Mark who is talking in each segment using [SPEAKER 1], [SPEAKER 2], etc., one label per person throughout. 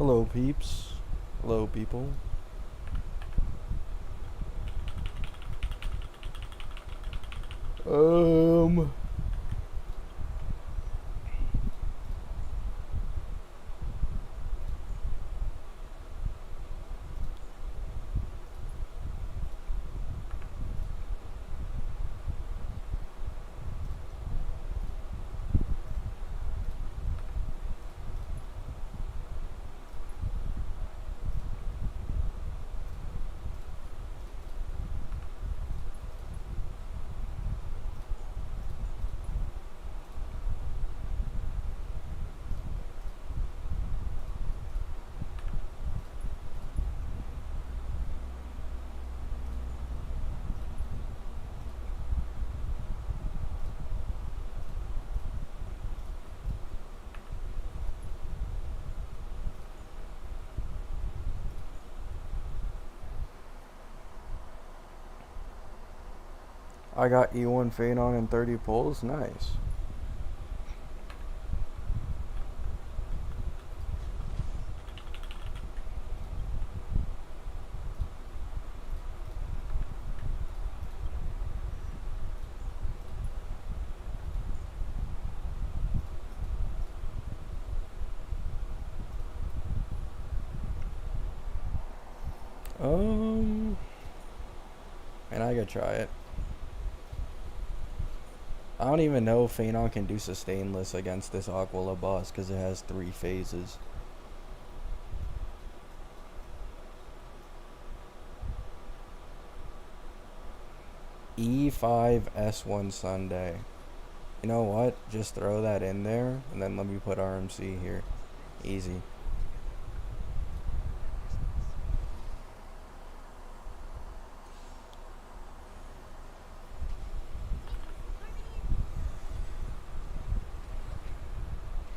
[SPEAKER 1] Hello, peeps. Hello, people. Um. I got E1 Fenon and 30 pulls. Nice. And I gotta try it. I don't even know if Fenon can do sustainless against this Aquila boss because it has 3 phases. E5 S1 Sunday. You know what? Just throw that in there and then let me put RMC here. Easy.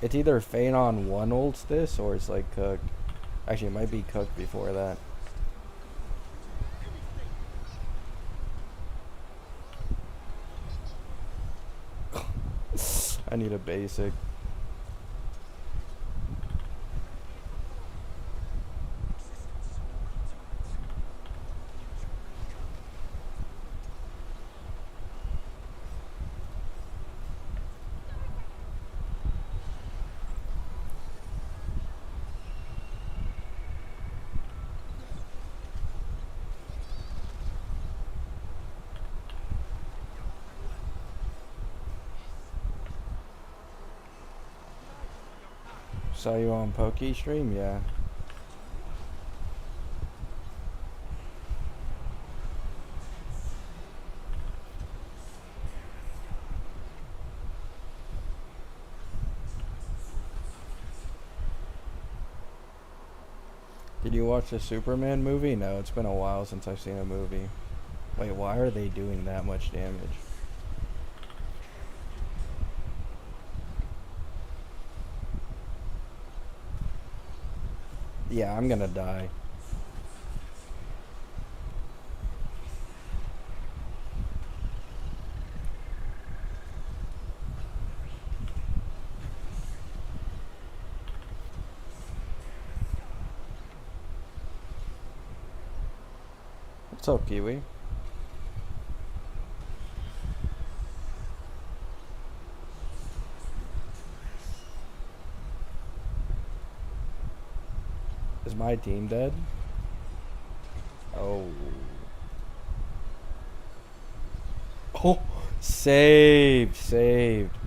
[SPEAKER 1] It's either Fenon 1 ults this or it's like cooked. Actually, it might be cooked before that. I need a basic. Saw you on Poke stream? Yeah. Did you watch the Superman movie? No, it's been a while since I've seen a movie. Wait, why are they doing that much damage? Yeah, I'm gonna die. What's up, Kiwi? Is my team dead? Oh. Oh, saved, saved.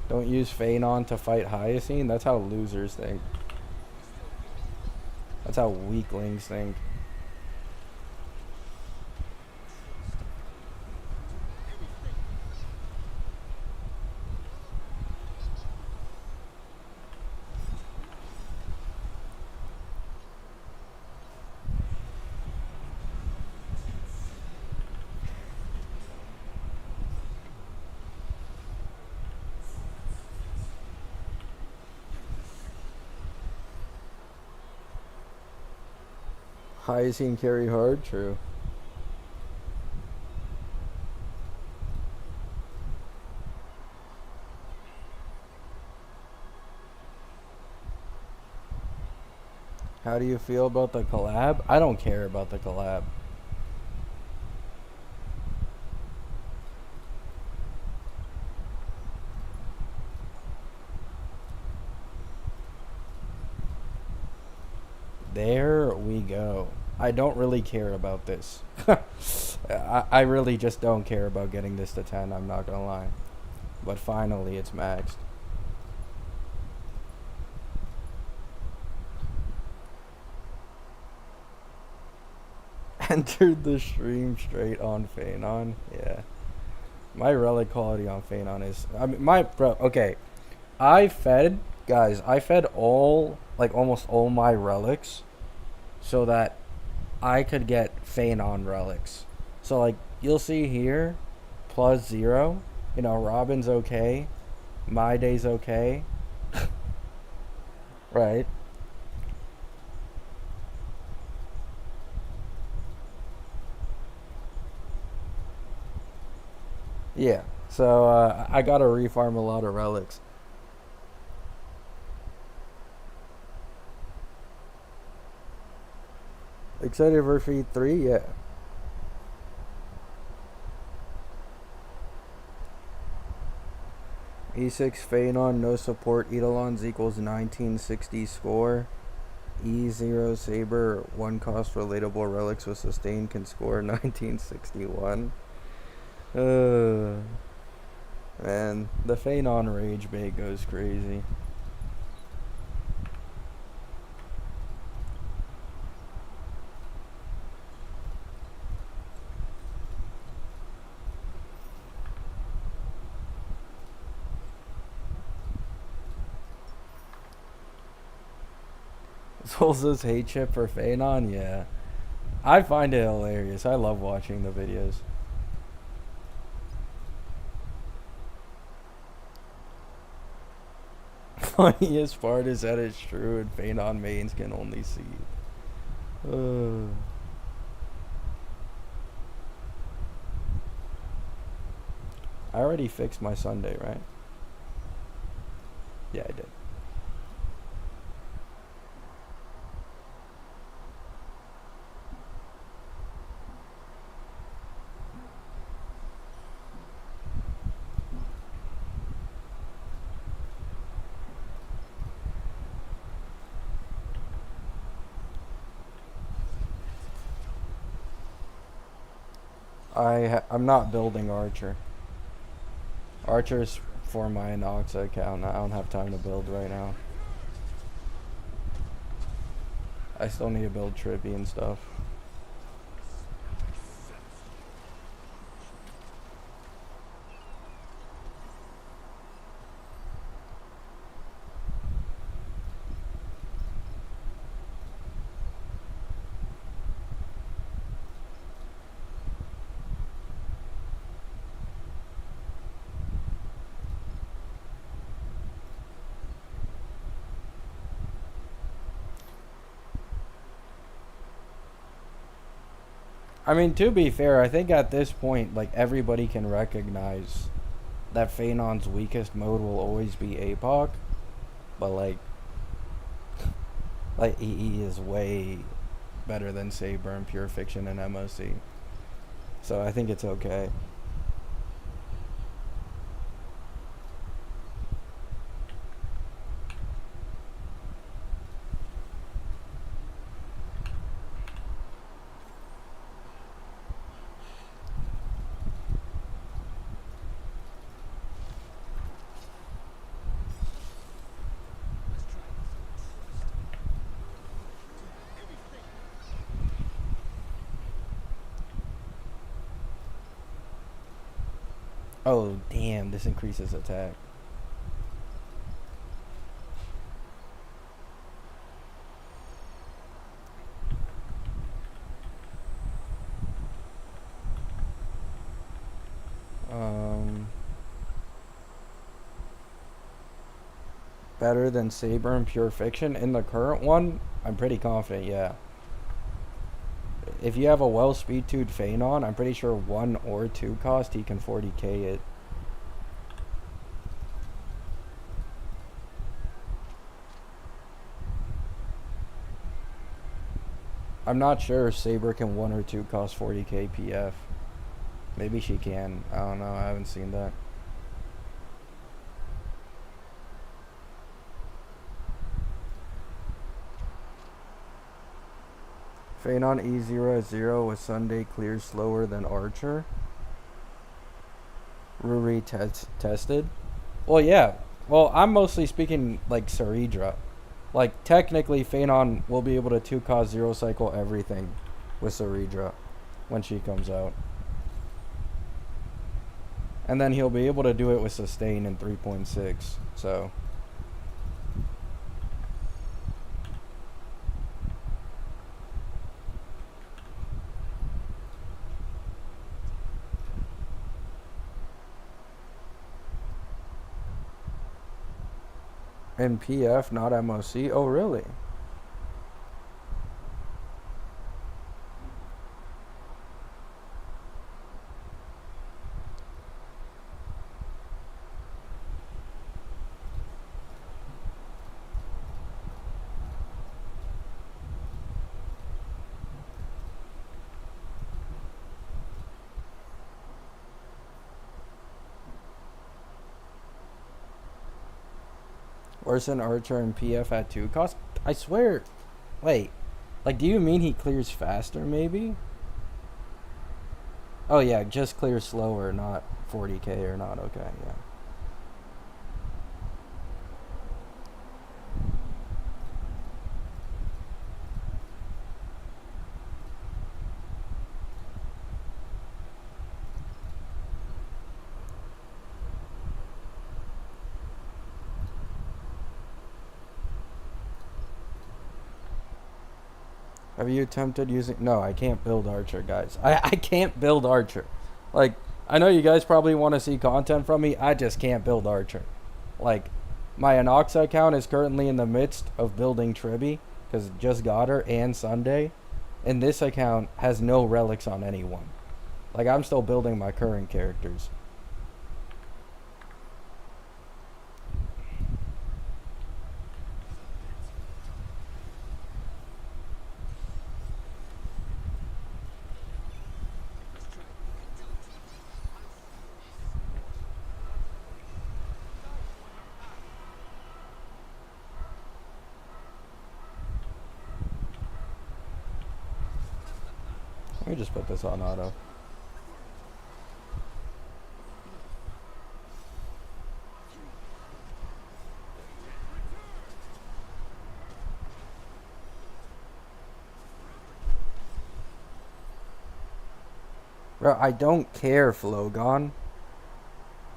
[SPEAKER 1] Don't use Fenon to fight Hyacine? That's how losers think. That's how weaklings think. High can carry hard, true. How do you feel about the collab? I don't care about the collab. There we go. I don't really care about this. I really just don't care about getting this to 10, I'm not gonna lie. But finally, it's maxed. Entered the stream straight on Fenon. Yeah. My relic quality on Fenon is... I mean, okay. Guys, I fed almost all my relics so that I could get Fenon relics. So, like, you'll see here, +0. You know, Robin's okay. Mydei's okay. Right. Yeah. So, I gotta refarm a lot of relics. Excited for V3? Yeah. E6 Fenon, no support. Eidolons equals 1960 score. E0 Saber, 1 cost relatable relics with sustain can score 1961. Man, the Fenon rage bait goes crazy. Solza's hate chip for Fenon? Yeah. I find it hilarious. I love watching the videos. Funniest part is that it's true and Fenon mains can only see. I already fixed my Sunday, right? Yeah, I did. I'm not building Archer. Archer's for my Noxa account. I don't have time to build right now. I still need to build Trippy and stuff. I mean, to be fair, I think at this point, like, everybody can recognize that Fenon's weakest mode will always be APOC. But, like EE is way better than Saber and Pure Fiction and MOC. So I think it's okay. Oh, damn, this increases attack. Better than Saber and Pure Fiction? In the current one, I'm pretty confident, yeah. if you have a well speed 2'd Fenon, I'm pretty sure 1 or 2 cost, he can 40k it. I'm not sure if Saber can 1 or 2 cost 40k PF. Maybe she can. I don't know. I haven't seen that. Fenon E0 at 0 with Sunday clears slower than Archer. Ruri tested. Well, yeah. Well, I'm mostly speaking like Cerera. Like, technically, Fenon will be able to 2 cost 0 cycle everything with Cerera when she comes out. And then he'll be able to do it with sustain in 3.6. So in PF, not MOC. Oh, really? Worse than Archer and PF at 2 cost? I swear. Wait. Like, do you mean he clears faster, maybe? Oh, yeah, just clears slower, not 40k or not. Okay, yeah. Have you attempted using... No, I can't build Archer, guys. I can't build Archer. Like, I know you guys probably want to see content from me. I just can't build Archer. Like, my Anoxa account is currently in the midst of building Tribby, because just got her, and Sunday. And this account has no relics on anyone. Like, I'm still building my current characters. Let me just put this on auto. Bro, I don't care, Flogon.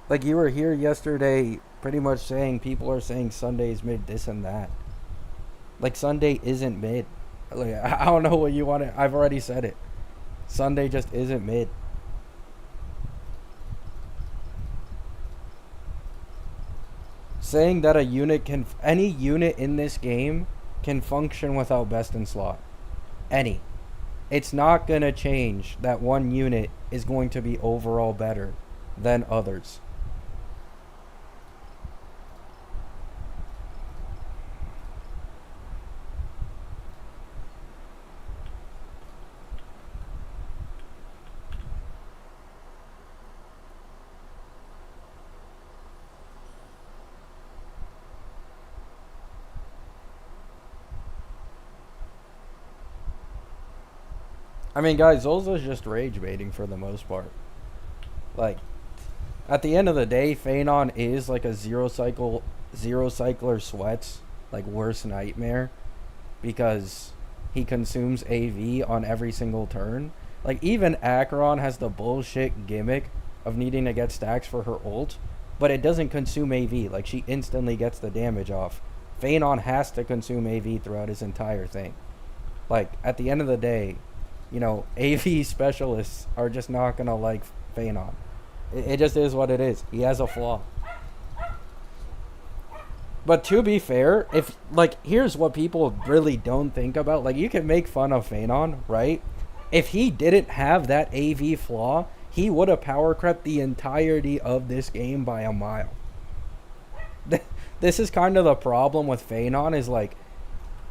[SPEAKER 1] Like, you were here yesterday pretty much saying people are saying Sunday's mid, this and that. Like, Sunday isn't mid. Like, I don't know what you want to... I've already said it. Sunday just isn't mid. Saying that a unit can... Any unit in this game can function without best in slot. Any. It's not going to change that one unit is going to be overall better than others. I mean, guys, Zolza's just rage baiting for the most part. Like, at the end of the day, Fenon is like a zero cycler sweats, like, worst nightmare. Because he consumes AV on every single turn. Like, even Acheron has the bullshit gimmick of needing to get stacks for her ult. But it doesn't consume AV. Like, she instantly gets the damage off. Fenon has to consume AV throughout his entire thing. Like, at the end of the day... You know, AV specialists are just not going to like Fenon. It just is what it is. He has a flaw. But to be fair, if, like, here's what people really don't think about. Like, you can make fun of Fenon, right? If he didn't have that AV flaw, he would have power crept the entirety of this game by a mile. This is kind of the problem with Fenon, is like,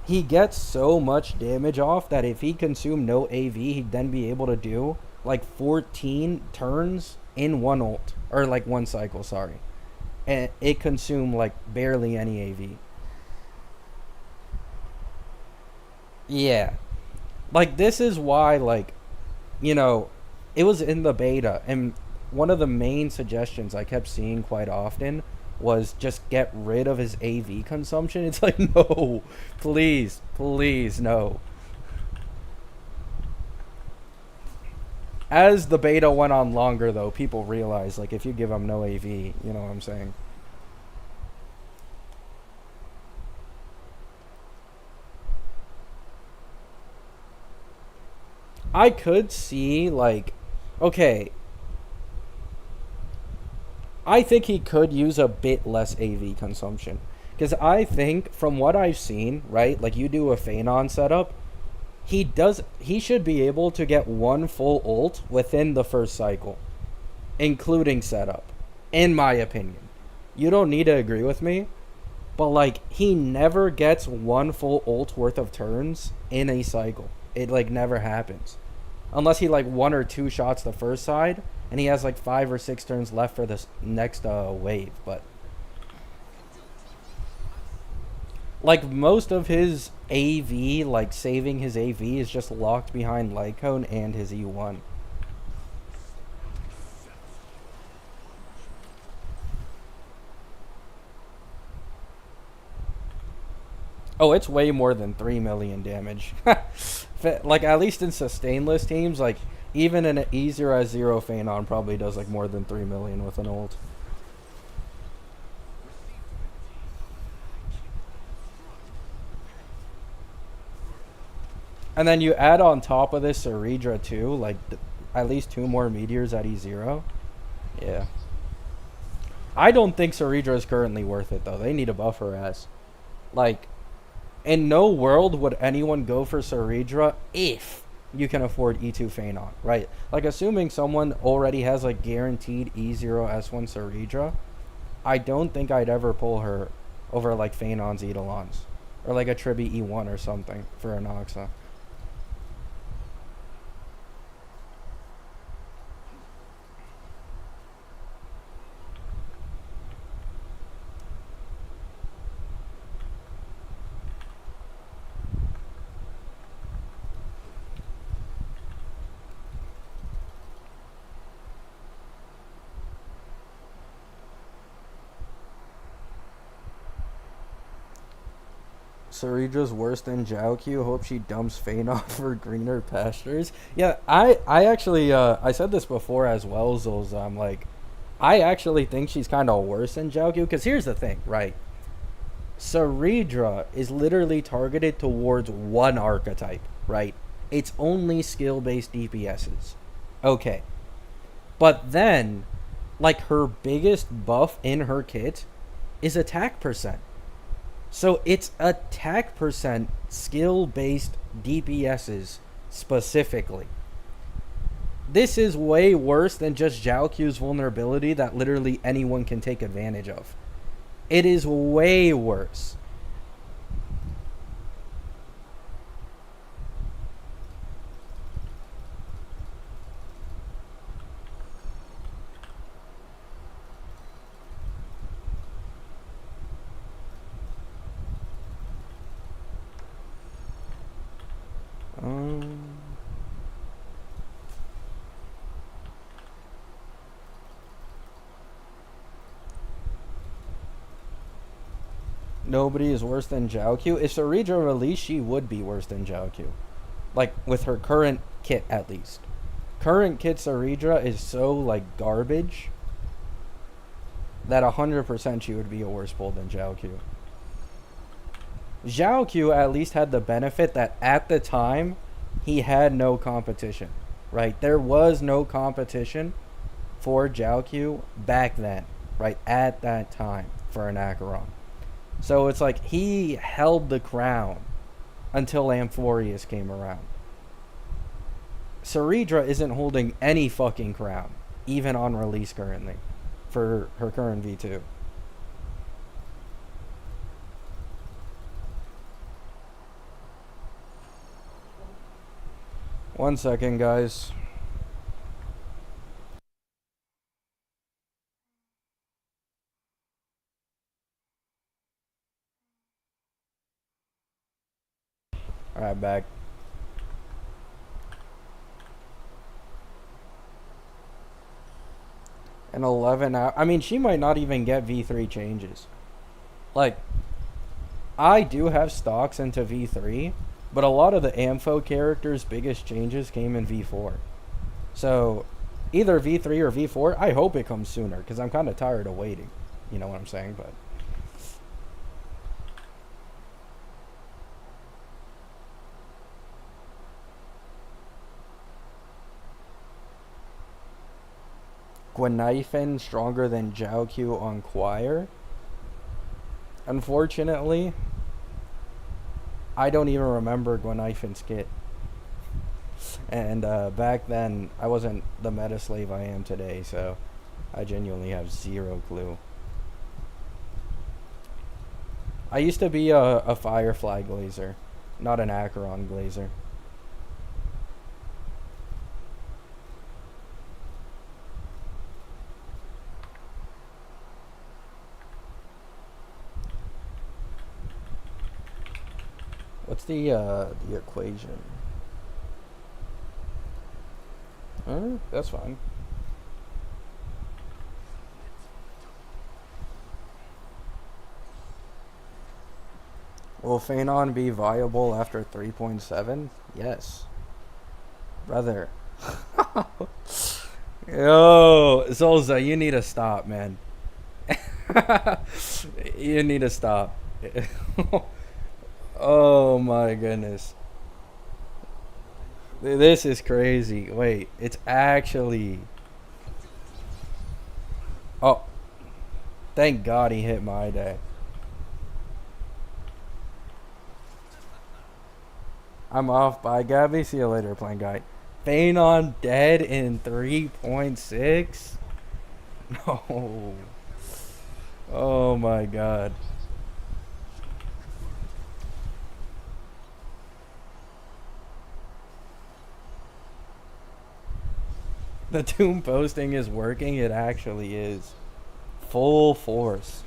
[SPEAKER 1] he gets so much damage off that if he consumed no AV, he'd then be able to do like 14 turns in one ult, or like one cycle, sorry. And it consumed like barely any AV. Yeah. Like, this is why, like, you know, it was in the beta, and one of the main suggestions I kept seeing quite often was just get rid of his AV consumption. It's like, no, please, please, no. As the beta went on longer, though, people realized, like, if you give him no AV, you know what I'm saying? I could see, like, okay, I think he could use a bit less AV consumption. Because I think, from what I've seen, right, like, you do a Fenon setup, he should be able to get one full ult within the first cycle, including setup, in my opinion. You don't need to agree with me, but, like, he never gets one full ult worth of turns in a cycle. It, like, never happens. Unless he, like, one or two shots the first side, and he has, like, 5 or 6 turns left for this next wave. But, like, most of his AV, like, saving his AV, is just locked behind light cone and his E1. Oh, it's way more than 3 million damage. Like, at least in sustainless teams, like, even an easier as zero Fenon probably does, like, more than 3 million with an ult. And then you add on top of this Cerera too, like, at least 2 more meteors at E0. Yeah. I don't think Cerera is currently worth it, though. They need to buff her ass. Like, in no world would anyone go for Cerera if you can afford E2 Fenon, right? Like, assuming someone already has, like, guaranteed E0 S1 Cerera, I don't think I'd ever pull her over, like, Fenon's Eidolons. Or, like, a Tribi E1 or something for an Oxa. Cerera's worse than Jiao. Hope she dumps Fenon for greener pastures. Yeah, I actually, I said this before as well, Zulz. I'm like, I actually think she's kind of worse than Jiao. Because here's the thing, right? Cerera is literally targeted towards one archetype, right? It's only skill-based DPSs. Okay. But then, like, her biggest buff in her kit is attack percent. So it's attack percent skill based DPSs specifically. This is way worse than just Jiao's vulnerability that literally anyone can take advantage of. It is way worse. Um, Nobody is worse than Jiao. If Cerera released, she would be worse than Jiao. Like, with her current kit, at least. Current kit Cerera is so, like, garbage that 100% she would be a worse pull than Jiao. Jiao at least had the benefit that at the time, he had no competition, right? There was no competition for Jiao back then, right? At that time for an Acheron. So it's like he held the crown until Amphorius came around. Cerera isn't holding any fucking crown, even on release currently, for her current V2. One second, guys. Alright, back. An 11 hour. I mean, she might not even get V3 changes. Like, I do have stocks into V3, but a lot of the Ampho characters' biggest changes came in V4. So, either V3 or V4, I hope it comes sooner, because I'm kind of tired of waiting. You know what I'm saying? But Gwenaifen stronger than Jiao on Choir? Unfortunately, I don't even remember Gwenaifen's kit. And back then, I wasn't the meta slave I am today, so I genuinely have zero clue. I used to be a Firefly glazer, not an Acheron glazer. What's the equation? That's fine. Will Fenon be viable after 3.7? Yes. Brother. Yo, Zolza, you need to stop, man. You need to stop. Oh my goodness. This is crazy. Wait, it's actually... Oh, thank God he hit Mydei. I'm off. Bye, Gabby. See you later, playing guy. Fenon dead in 3.6? No. Oh my God. The tomb posting is working. It actually is. Full force.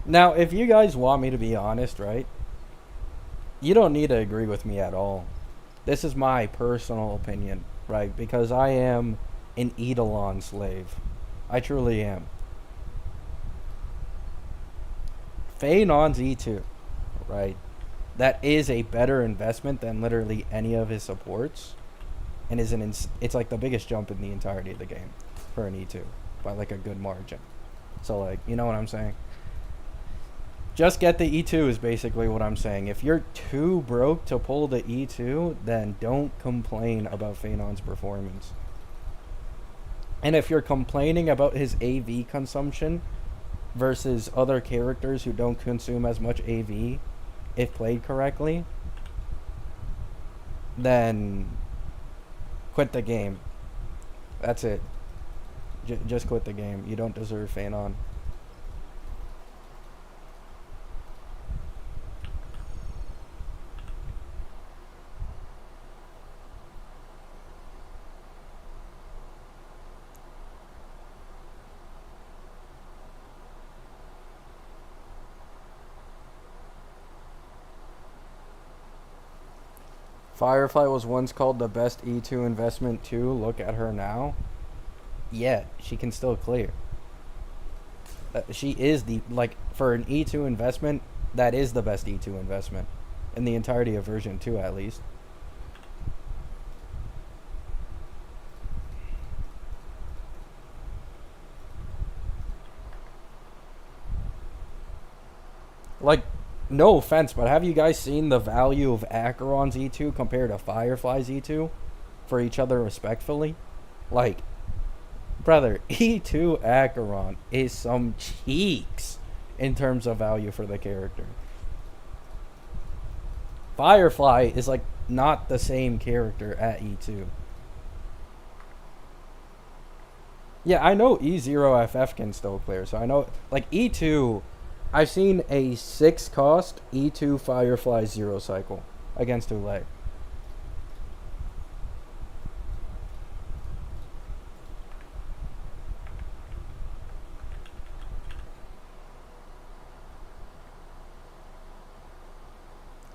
[SPEAKER 1] Now, if you guys want me to be honest, right? You don't need to agree with me at all. This is my personal opinion, right? Because I am an Eidolon slave. I truly am. Fenon's E2, right? That is a better investment than literally any of his supports, and is it's like the biggest jump in the entirety of the game for an E2 by like a good margin. So like, you know what I'm saying? Just get the E2 is basically what I'm saying. If you're too broke to pull the E2, then don't complain about Fenon's performance. And if you're complaining about his AV consumption versus other characters who don't consume as much AV, if played correctly, then quit the game. That's it. Just quit the game. You don't deserve Fenon. Firefly was once called the best E2 investment too. Look at her now. Yeah, she can still clear. She is the, like, for an E2 investment, that is the best E2 investment. In the entirety of version 2 at least. Like, no offense, but have you guys seen the value of Acheron's E2 compared to Firefly's E2 for each other respectfully? Like, brother, E2 Acheron is some cheeks in terms of value for the character. Firefly is like not the same character at E2. Yeah, I know E0FF can still clear, so I know, like, E2, I've seen a 6 cost E2 Firefly 0 cycle against Ulay.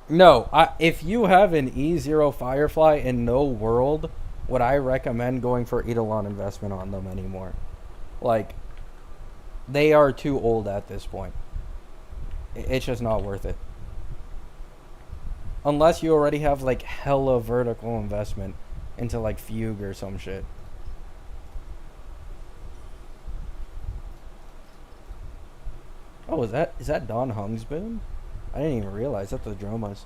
[SPEAKER 1] No, if you have an E0 Firefly in no world, would I recommend going for Eidolon investment on them anymore. Like, they are too old at this point. It's just not worth it. Unless you already have, like, hella vertical investment into, like, Fugue or some shit. Oh, is that Don Hung's boon? I didn't even realize that's the Dromas.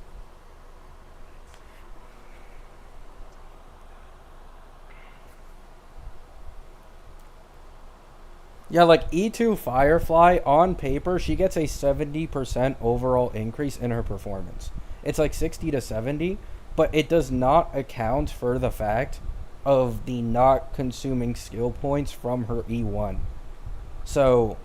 [SPEAKER 1] Yeah, like E2 Firefly, on paper, she gets a 70% overall increase in her performance. It's like 60 to 70, but it does not account for the fact of the not consuming skill points from her E1. So,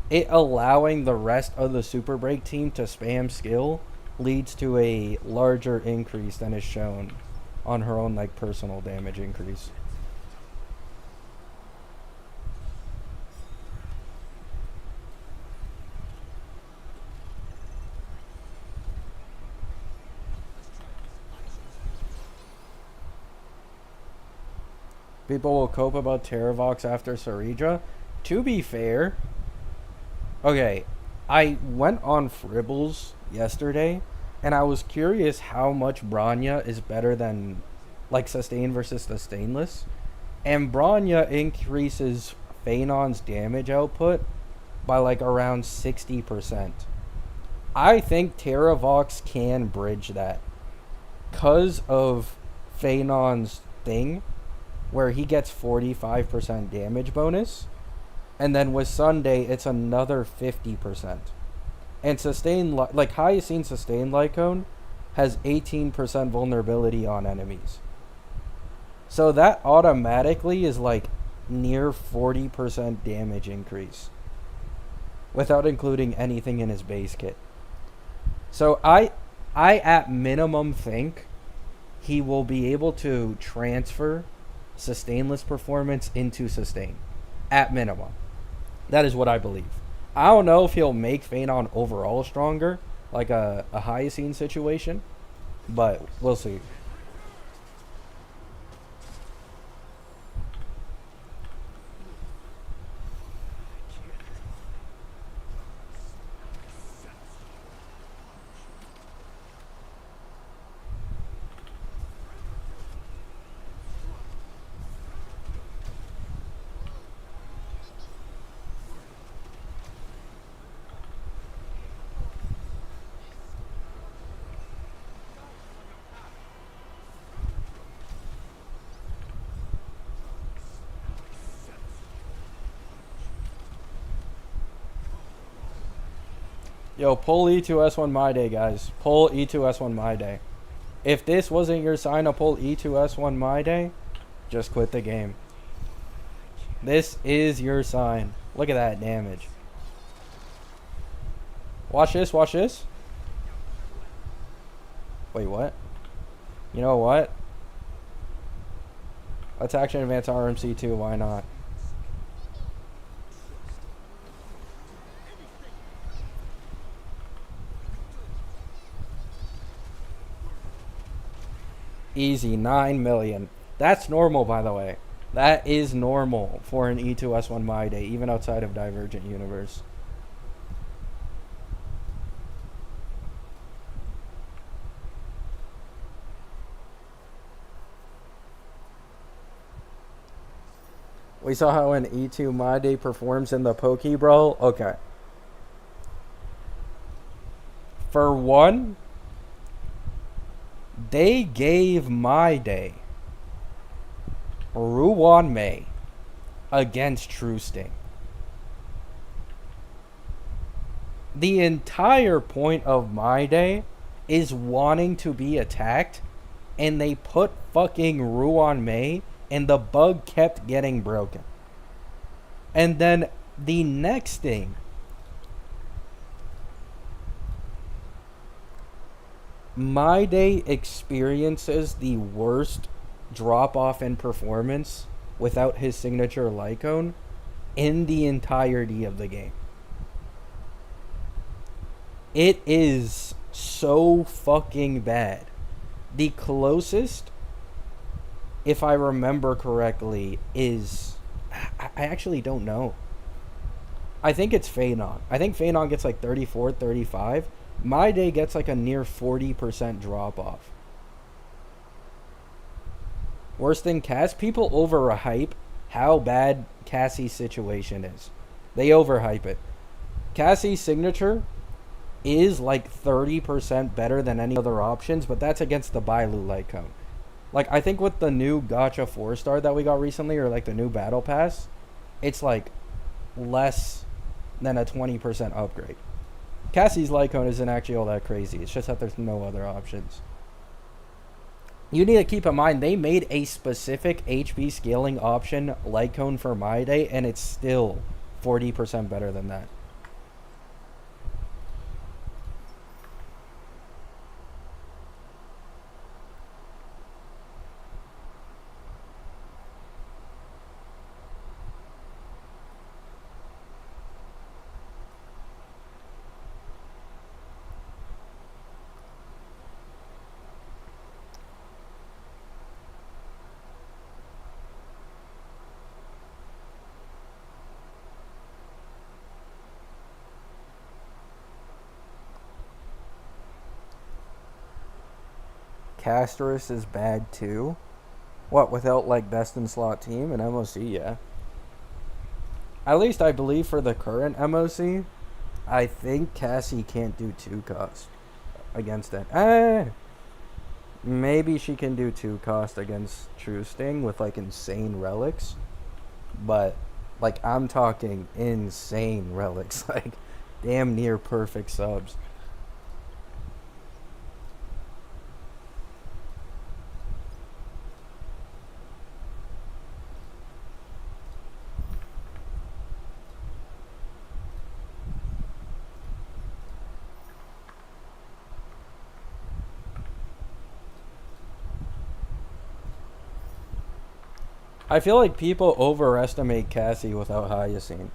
[SPEAKER 1] it allowing the rest of the Super Break team to spam skill leads to a larger increase than is shown on her own, like, personal damage increase. People will cope about Terravox after Cerera. To be fair, okay, I went on Fribbles yesterday, and I was curious how much Branya is better than, like, Sustain versus the Stainless. And Branya increases Fenon's damage output by, like, around 60%. I think Terravox can bridge that because of Fenon's thing, where he gets 45% damage bonus, and then with Sunday it's another 50%. And sustain, like, Hyacine Sustain Lycone has 18% vulnerability on enemies, so that automatically is like near 40% damage increase without including anything in his base kit. So I at minimum think he will be able to transfer sustainless performance into sustain. At minimum. That is what I believe. I don't know if he'll make Fenon overall stronger, like a Hyacine situation, but we'll see. Yo, pull E2S1 Mydei, guys. Pull E2S1 Mydei. If this wasn't your sign to pull E2S1 Mydei, just quit the game. This is your sign. Look at that damage. Watch this, watch this. Wait, what? You know what? Let's action advance RMC2, why not? Easy, 9 million. That's normal, by the way. That is normal for an E2S1 Mydei, even outside of Divergent Universe. We saw how an E2 Mydei performs in the Poke Brawl. Okay. For one, they gave Mydei Ruan Mei against True Sting. The entire point of Mydei is wanting to be attacked, and they put fucking Ruan Mei, and the bug kept getting broken. And then the next thing, Mydei experiences the worst drop off in performance without his signature Lycone in the entirety of the game. It is so fucking bad. The closest, if I remember correctly, is... I actually don't know. I think it's Fenon. I think Fenon gets like 34, 35. Mydei gets like a near 40% drop off. Worse than Cass, people overhype how bad Cassie's situation is. They overhype it. Cassie's signature is like 30% better than any other options, but that's against the Bailu light cone. Like, I think with the new Gacha 4-star that we got recently, or like the new Battle Pass, it's like less than a 20% upgrade. Cassie's light cone isn't actually all that crazy. It's just that there's no other options. You need to keep in mind, they made a specific HP scaling option light cone for Mydei, and it's still 40% better than that. Casterus is bad too. What, without like best in slot team and MOC? Yeah. At least I believe for the current MOC, I think Cassie can't do 2 cost against it. Maybe she can do 2 cost against True Sting with like insane relics. But like, I'm talking insane relics, like damn near perfect subs. I feel like people overestimate Cassie without Hyacine.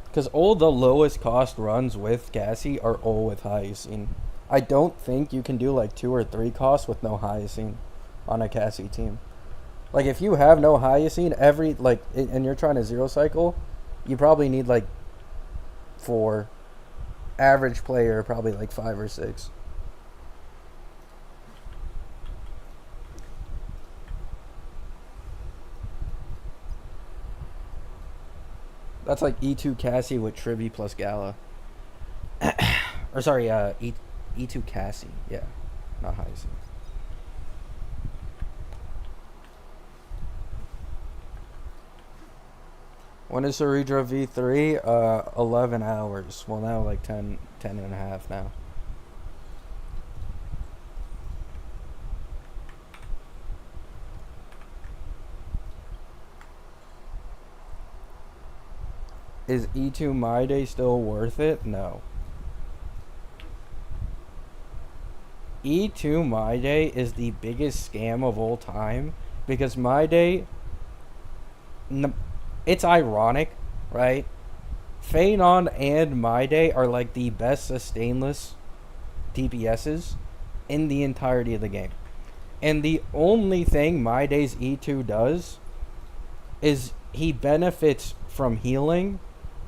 [SPEAKER 1] Because all the lowest cost runs with Cassie are all with Hyacine. I don't think you can do like 2 or 3 costs with no Hyacine on a Cassie team. Like, if you have no Hyacine, and you're trying to 0 cycle, you probably need like 4. Average player, probably like 5 or 6. That's like E2 Cassie with Trivi plus Gala. Or sorry, E2 Cassie. Yeah, not Hyacine. When is Cerera V3? 11 hours. Well, now like 10 and a half now. Is E2 Mydei still worth it? No. E2 Mydei is the biggest scam of all time because Mydei, it's ironic, right? Fenon and Mydei are like the best sustainless DPSs in the entirety of the game. And the only thing Mydei's E2 does is he benefits from healing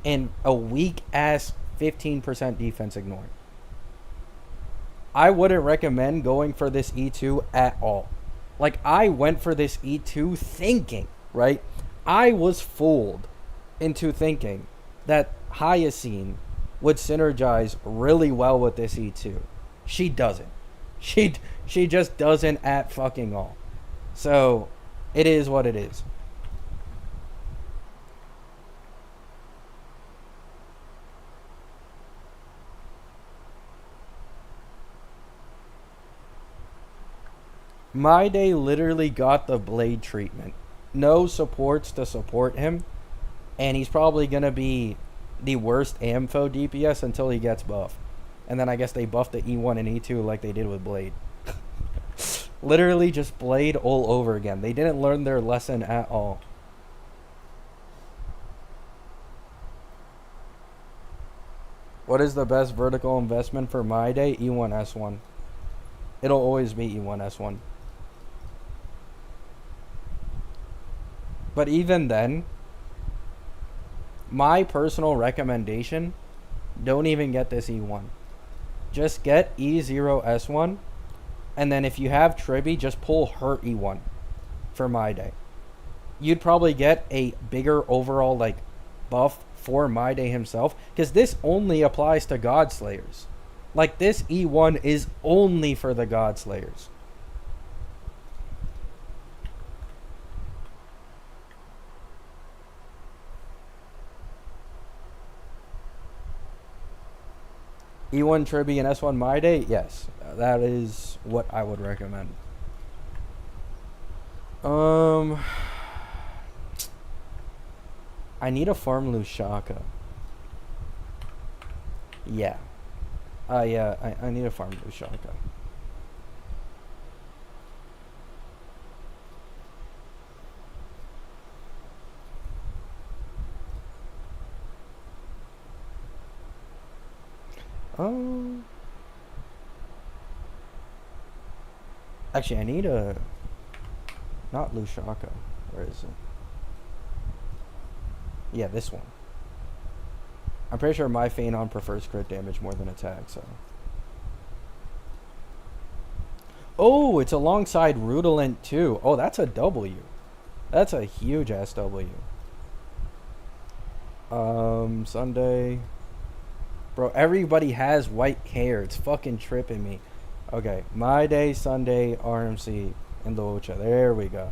[SPEAKER 1] and a weak ass 15% defense ignore. I wouldn't recommend going for this E2 at all. Like, I went for this E2 thinking, right? I was fooled into thinking that Hyacine would synergize really well with this E2. She doesn't. She she just doesn't at fucking all. So it is what it is. Mydei literally got the blade treatment. No supports to support him, and he's probably gonna be the worst Ampho DPS until he gets buffed. And then I guess they buffed the E1 and E2 like they did with Blade. Literally just Blade all over again. They didn't learn their lesson at all. What is the best vertical investment for Mydei? E1 S1. It'll always be E1 S1. But even then, my personal recommendation, don't even get this E1. Just get E0 S1, and then if you have Tribby, just pull her E1 for Mydei. You'd probably get a bigger overall like buff for Mydei himself, because this only applies to Godslayers. Like, this E1 is only for the Godslayers. E1 Tribby and S1 Mydei? Yes. That is what I would recommend. I need a farm Lushaka. Yeah. Yeah, I need a farm Lushaka. Actually, I need a... Not Lushaka. Where is it? Yeah, this one. I'm pretty sure my Fenon prefers crit damage more than attack, so... Oh, it's alongside Rudolent too. Oh, that's a W. That's a huge ass W. Sunday. Bro, everybody has white hair. It's fucking tripping me. Okay, Mydei, Sunday, RMC, and Lucha. There we go.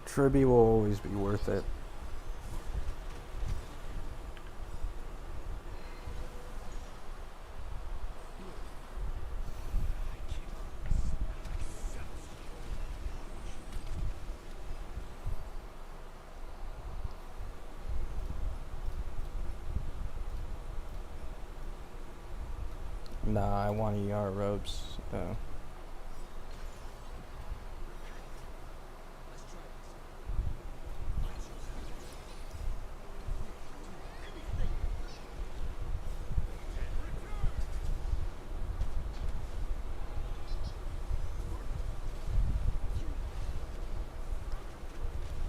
[SPEAKER 1] Tribby will always be worth it. Nah, I want ER ropes.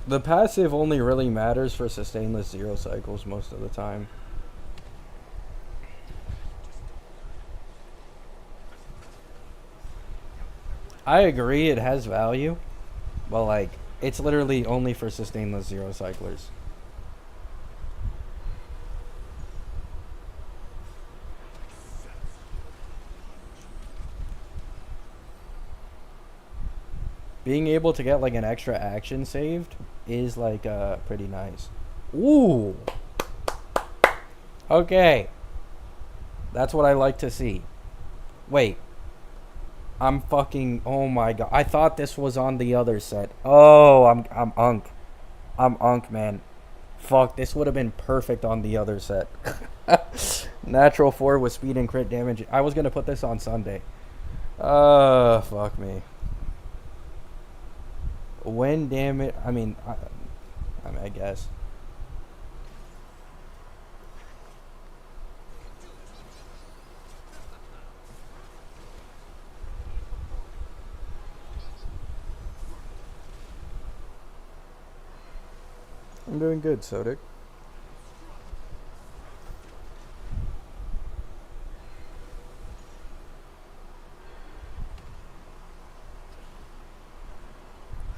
[SPEAKER 1] The passive only really matters for sustainless 0 cycles most of the time. I agree it has value, but like, it's literally only for sustainless 0 cyclers. Being able to get like an extra action saved is like pretty nice. Ooh. Okay. That's what I like to see. Wait. I'm fucking... Oh my god. I thought this was on the other set. Oh, I'm unk. I'm unk, man. Fuck, this would have been perfect on the other set. Natural 4 with speed and crit damage. I was going to put this on Sunday. Fuck me. When damage... I mean, I guess. I'm doing good, Sodic.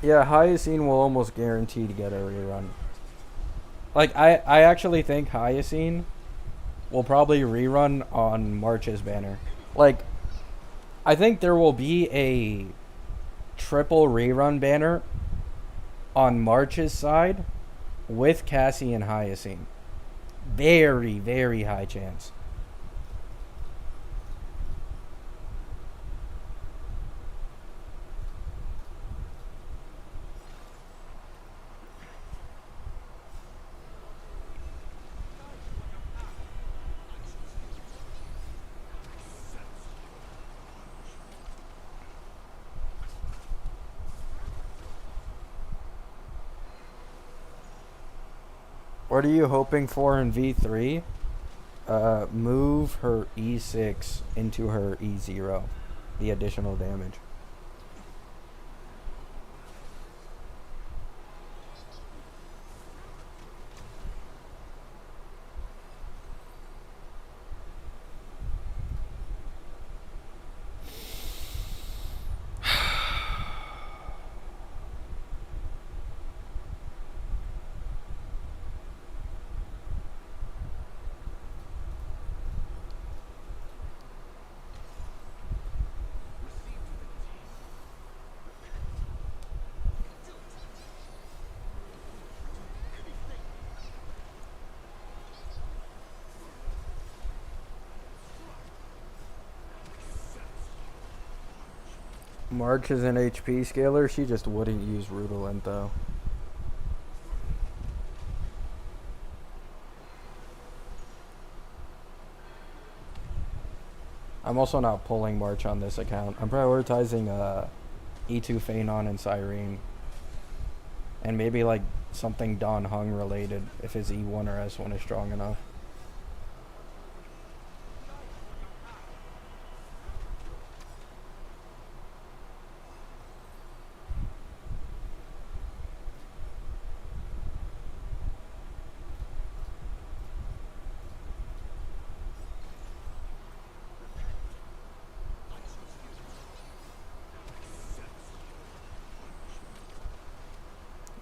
[SPEAKER 1] Yeah, Hyacine will almost guarantee to get a rerun. Like, I actually think Hyacine will probably rerun on March's banner. Like, I think there will be a triple rerun banner on March's side with Cassie and Hyacine. Very, very high chance. What are you hoping for in V3? Move her E6 into her E0. The additional damage. March is an HP scaler. She just wouldn't use Rudolent though. I'm also not pulling March on this account. I'm prioritizing E2 Fenon and Cyrene. And maybe like something Don Hung related if his E1 or S1 is strong enough.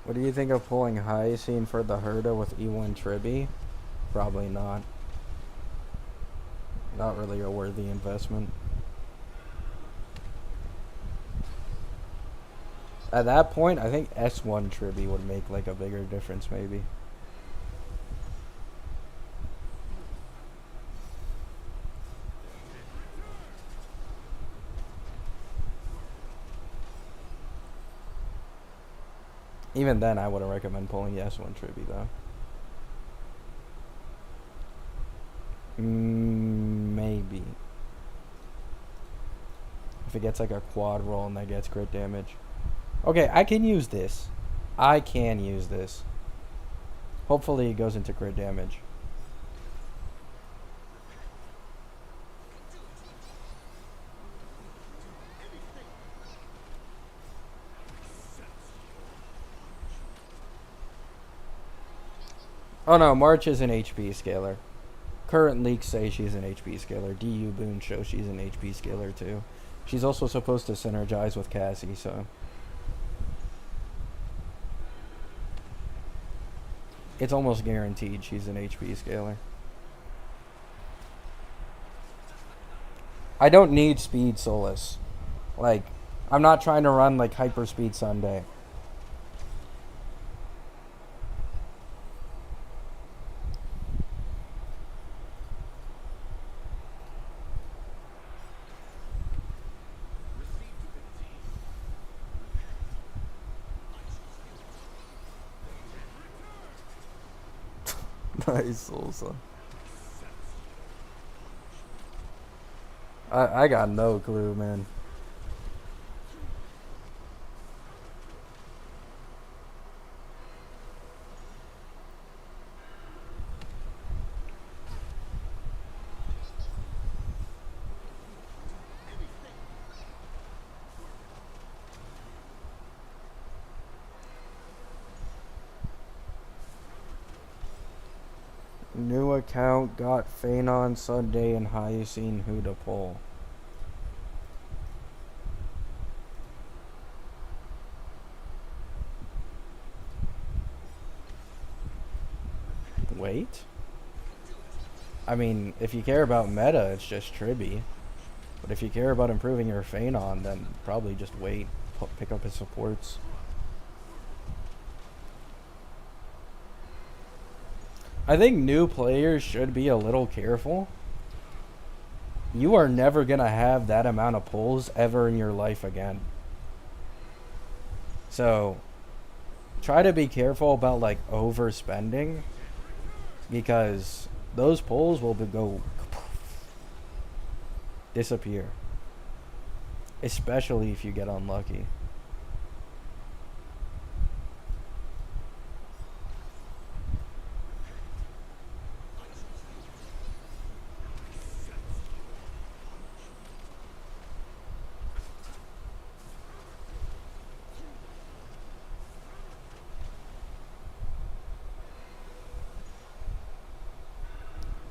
[SPEAKER 1] What do you think of pulling Hyacine for the Herda with E1 Tribi? Probably not. Not really a worthy investment. At that point, I think S1 Tribi would make like a bigger difference maybe. Even then, I wouldn't recommend pulling the S1 Tribi though. Maybe. If it gets like a quad roll and that gets crit damage. Okay, I can use this. I can use this. Hopefully it goes into crit damage. Oh no, March is an HP scaler. Current leaks say she's an HP scaler. DU Boon shows she's an HP scaler too. She's also supposed to synergize with Cassie, so it's almost guaranteed she's an HP scaler. I don't need speed Solace. Like, I'm not trying to run like hyper speed Sunday. Nice, Ulsa. I got no clue, man. New account got Fenon Sunday and Hyacine who to pull. Wait? I mean, if you care about meta, it's just Tribby. But if you care about improving your Fenon, then probably just wait. Pick up his supports. I think new players should be a little careful. You are never going to have that amount of pulls ever in your life again. So, try to be careful about like overspending, because those pulls will go disappear, especially if you get unlucky.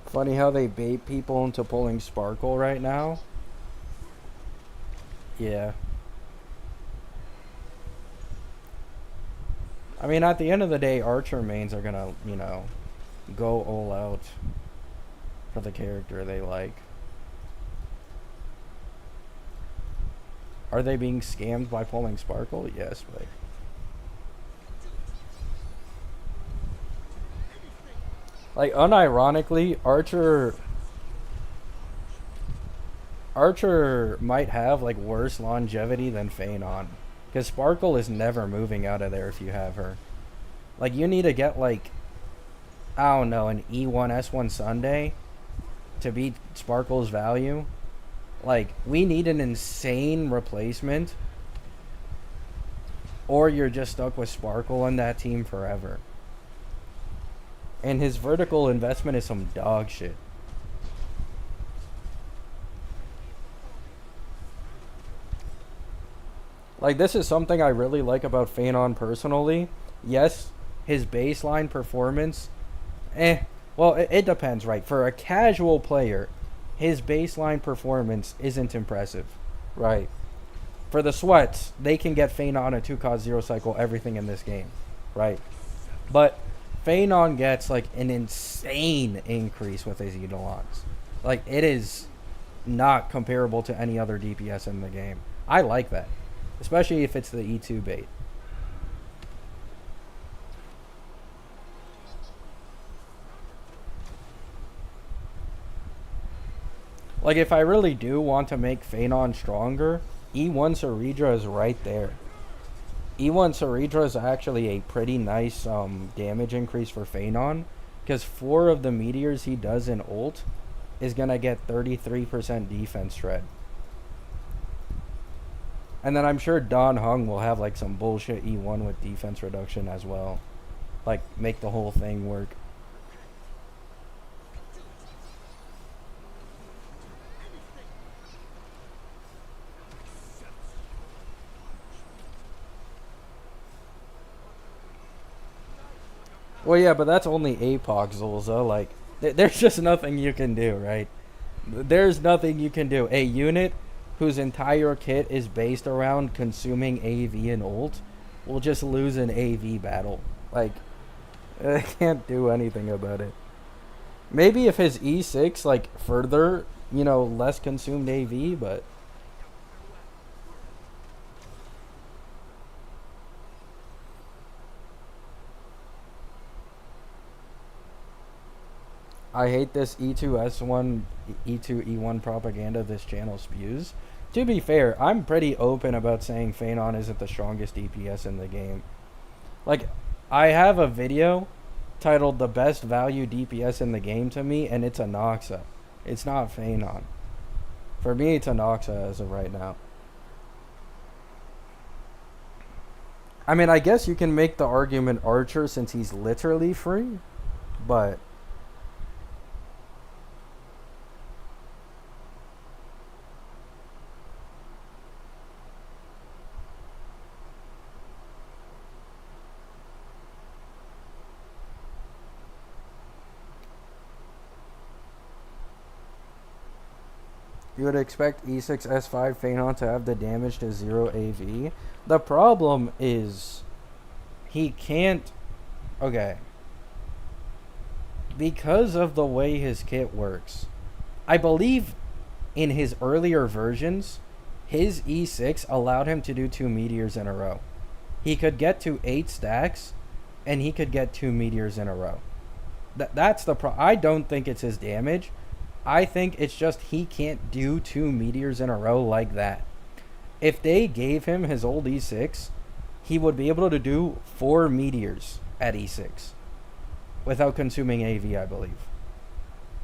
[SPEAKER 1] Funny how they bait people into pulling Sparkle right now. Yeah. I mean, at the end of the day, Archer mains are gonna, go all out for the character they like. Are they being scammed by pulling Sparkle? Yes, but... like, unironically, Archer might have, like, worse longevity than Fenon. Because Sparkle is never moving out of there if you have her. Like, you need to get, like, I don't know, an E1, S1 Sunday to beat Sparkle's value. Like, we need an insane replacement, or you're just stuck with Sparkle on that team forever. And his vertical investment is some dog shit. Like, this is something I really like about Fenon personally. Yes, his baseline performance, well, it depends, right? For a casual player, his baseline performance isn't impressive, right? For the sweats, they can get Fenon a 2-cost 0 cycle everything in this game, right? But Fenon gets, like, an insane increase with his Eidolons. Like, it is not comparable to any other DPS in the game. I like that, especially if it's the E2 bait. Like, if I really do want to make Fenon stronger, E1 Cerera is right there. E1 Cerera is actually a pretty nice damage increase for Fenon, because 4 of the meteors he does in ult is going to get 33% defense shred. And then I'm sure Don Hung will have like some bullshit E1 with defense reduction as well. Like, make the whole thing work. Well, yeah, but that's only APOC, Zulza. Like, there's just nothing you can do, right? There's nothing you can do. A unit whose entire kit is based around consuming AV and ult will just lose an AV battle. Like, I can't do anything about it. Maybe if his E6, like, further, less consumed AV, but... I hate this E2S1, E2E1 propaganda this channel spews. To be fair, I'm pretty open about saying Fenon isn't the strongest DPS in the game. Like, I have a video titled The Best Value DPS in the Game to me, and it's Anoxa. It's not Fenon. For me, it's Anoxa as of right now. I mean, I guess you can make the argument Archer since he's literally free, but... You would expect E6 S5 Fenon to have the damage to 0 AV. The problem is he can't. Okay. Because of the way his kit works, I believe in his earlier versions, his E6 allowed him to do 2 meteors in a row. He could get to 8 stacks, and he could get 2 meteors in a row. That's the pro. I don't think it's his damage. I think it's just he can't do 2 meteors in a row like that. If they gave him his old E6, he would be able to do 4 meteors at E6 without consuming AV, I believe.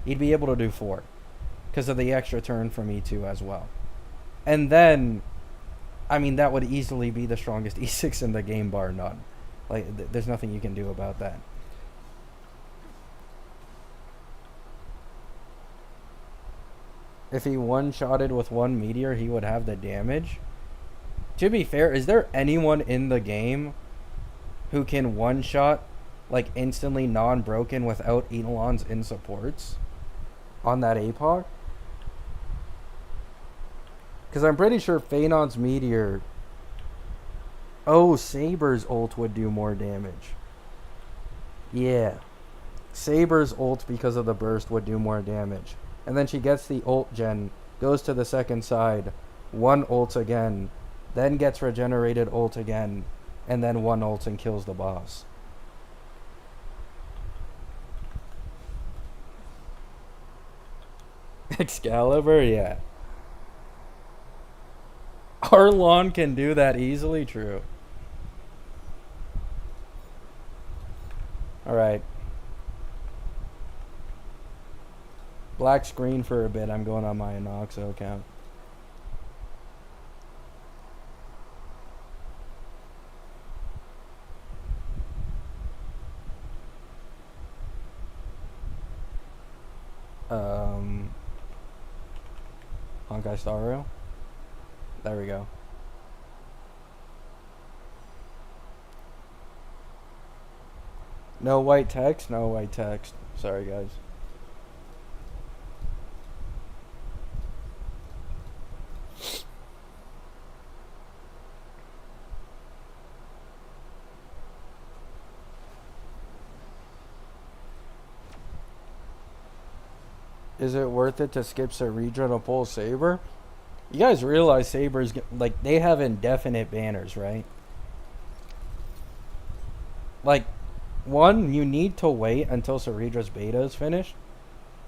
[SPEAKER 1] He'd be able to do 4 because of the extra turn from E2 as well. And then, I mean, that would easily be the strongest E6 in the game, bar none. Like, there's nothing you can do about that. If he one-shotted with 1 meteor, he would have the damage. To be fair, is there anyone in the game who can one-shot, like, instantly non-broken without Eidolon's in supports on that APOC? Because I'm pretty sure Fenon's meteor... Oh, Saber's ult would do more damage. Yeah. Saber's ult, because of the burst, would do more damage. And then she gets the ult gen, goes to the second side, 1 ults again, then gets regenerated ult again, and then 1 ults and kills the boss. Excalibur, yeah. Arlon can do that easily, true. Alright. Black screen for a bit. I'm going on my Anoxo account. Honkai Star Rail. There we go. No white text? No white text. Sorry, guys. Is it worth it to skip Cerera to pull Saber? You guys realize Saber's, like, they have indefinite banners, right? Like, 1, you need to wait until Cerera's beta is finished.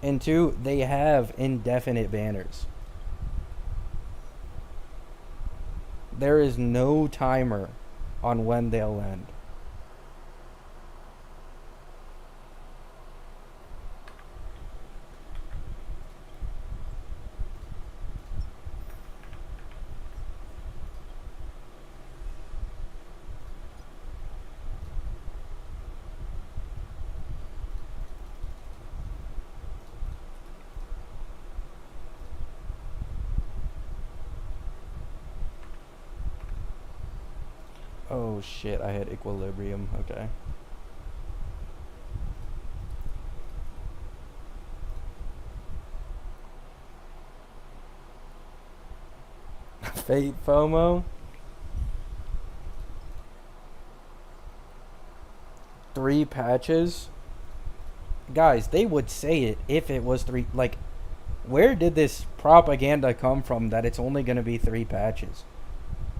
[SPEAKER 1] And 2, they have indefinite banners. There is no timer on when they'll end. Oh shit, I had equilibrium. Okay. Fate FOMO. 3 patches. Guys, they would say it if it was 3. Like, where did this propaganda come from that it's only going to be 3 patches?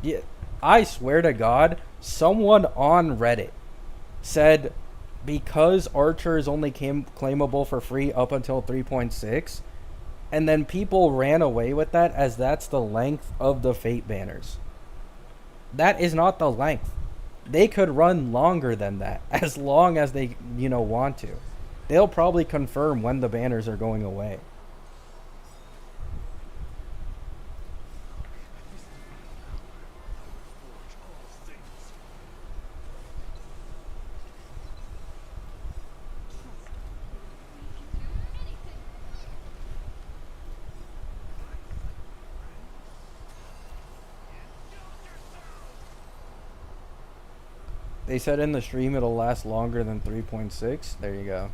[SPEAKER 1] Yeah, I swear to God, someone on Reddit said because Archer is only claimable for free up until 3.6, and then people ran away with that as that's the length of the Fate banners. That is not the length. They could run longer than that, as long as they, want to. They'll probably confirm when the banners are going away. They said in the stream it'll last longer than 3.6. There you go.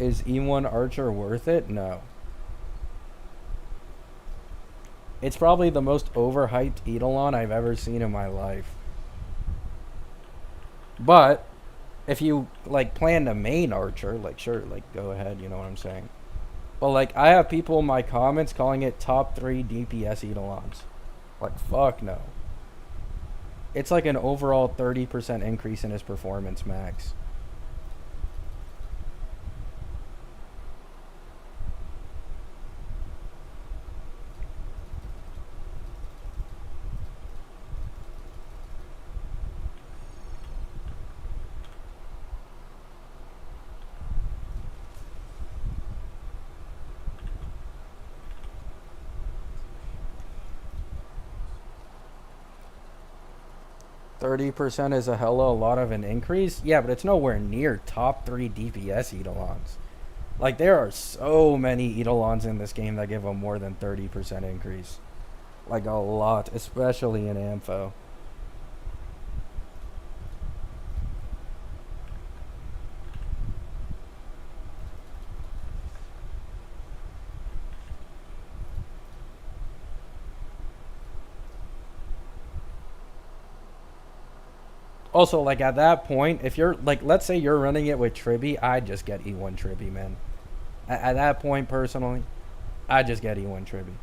[SPEAKER 1] Is E1 Archer worth it? No. It's probably the most overhyped Eidolon I've ever seen in my life. But if you like plan to main Archer, like sure, like go ahead, you know what I'm saying. But like I have people in my comments calling it top 3 DPS Eidolons. Like fuck no. It's like an overall 30% increase in his performance max. %30 is a hella lot of an increase. Yeah, but it's nowhere near top 3 DPS Eidolons. Like there are so many Eidolons in this game that give a more than 30% increase. Like a lot, especially in Ampho. Also, like at that point, if you're like, let's say you're running it with Tribby, I'd just get E1 Tribby, man. At that point, personally, I'd just get E1 Tribby.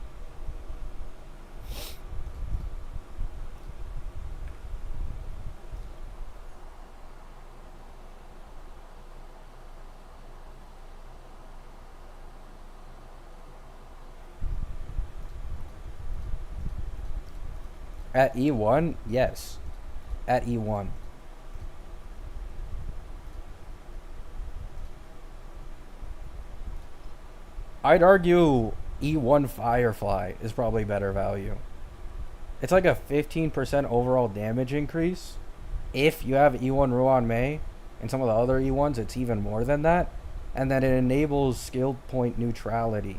[SPEAKER 1] At E1, yes. At E1. I'd argue E1 Firefly is probably better value. It's like a 15% overall damage increase. If you have E1 Ruan Mei and some of the other E1s, it's even more than that. And then it enables skill point neutrality,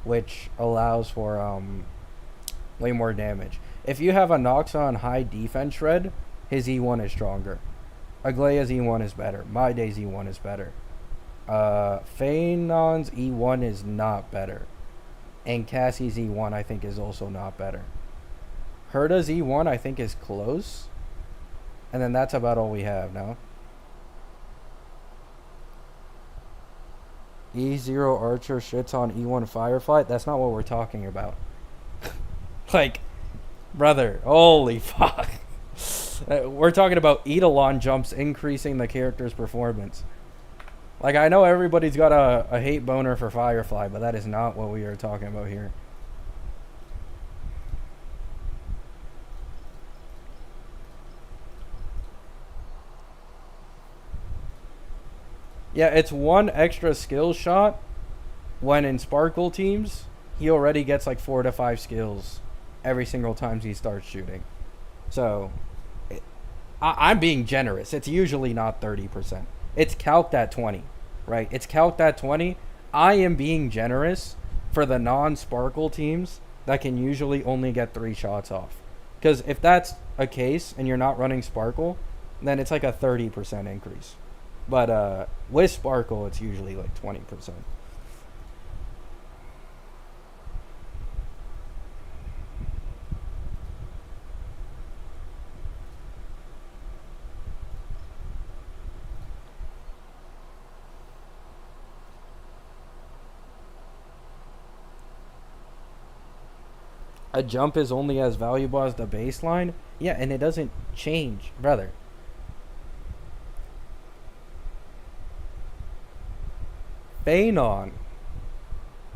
[SPEAKER 1] which allows for way more damage. If you have a Noxa on high defense shred, his E1 is stronger. Aglaya's E1 is better. Mydei's E1 is better. Fenon's E1 is not better. And Cassie's E1 I think is also not better. Herda's E1 I think is close. And then that's about all we have now. E0 Archer shits on E1 Firefly. That's not what we're talking about. Like, brother, holy fuck. We're talking about Eidolon jumps increasing the character's performance. Like, I know everybody's got a hate boner for Firefly, but that is not what we are talking about here. Yeah, it's one extra skill shot when in Sparkle teams, he already gets like 4 to 5 skills every single time he starts shooting. So, I'm being generous. It's usually not 30%. It's calced at 20, right? It's calced at 20. I am being generous for the non-Sparkle teams that can usually only get 3 shots off. Because if that's a case and you're not running Sparkle, then it's like a 30% increase. But with Sparkle, it's usually like 20%. A jump is only as valuable as the baseline? Yeah, and it doesn't change, brother. Fenon,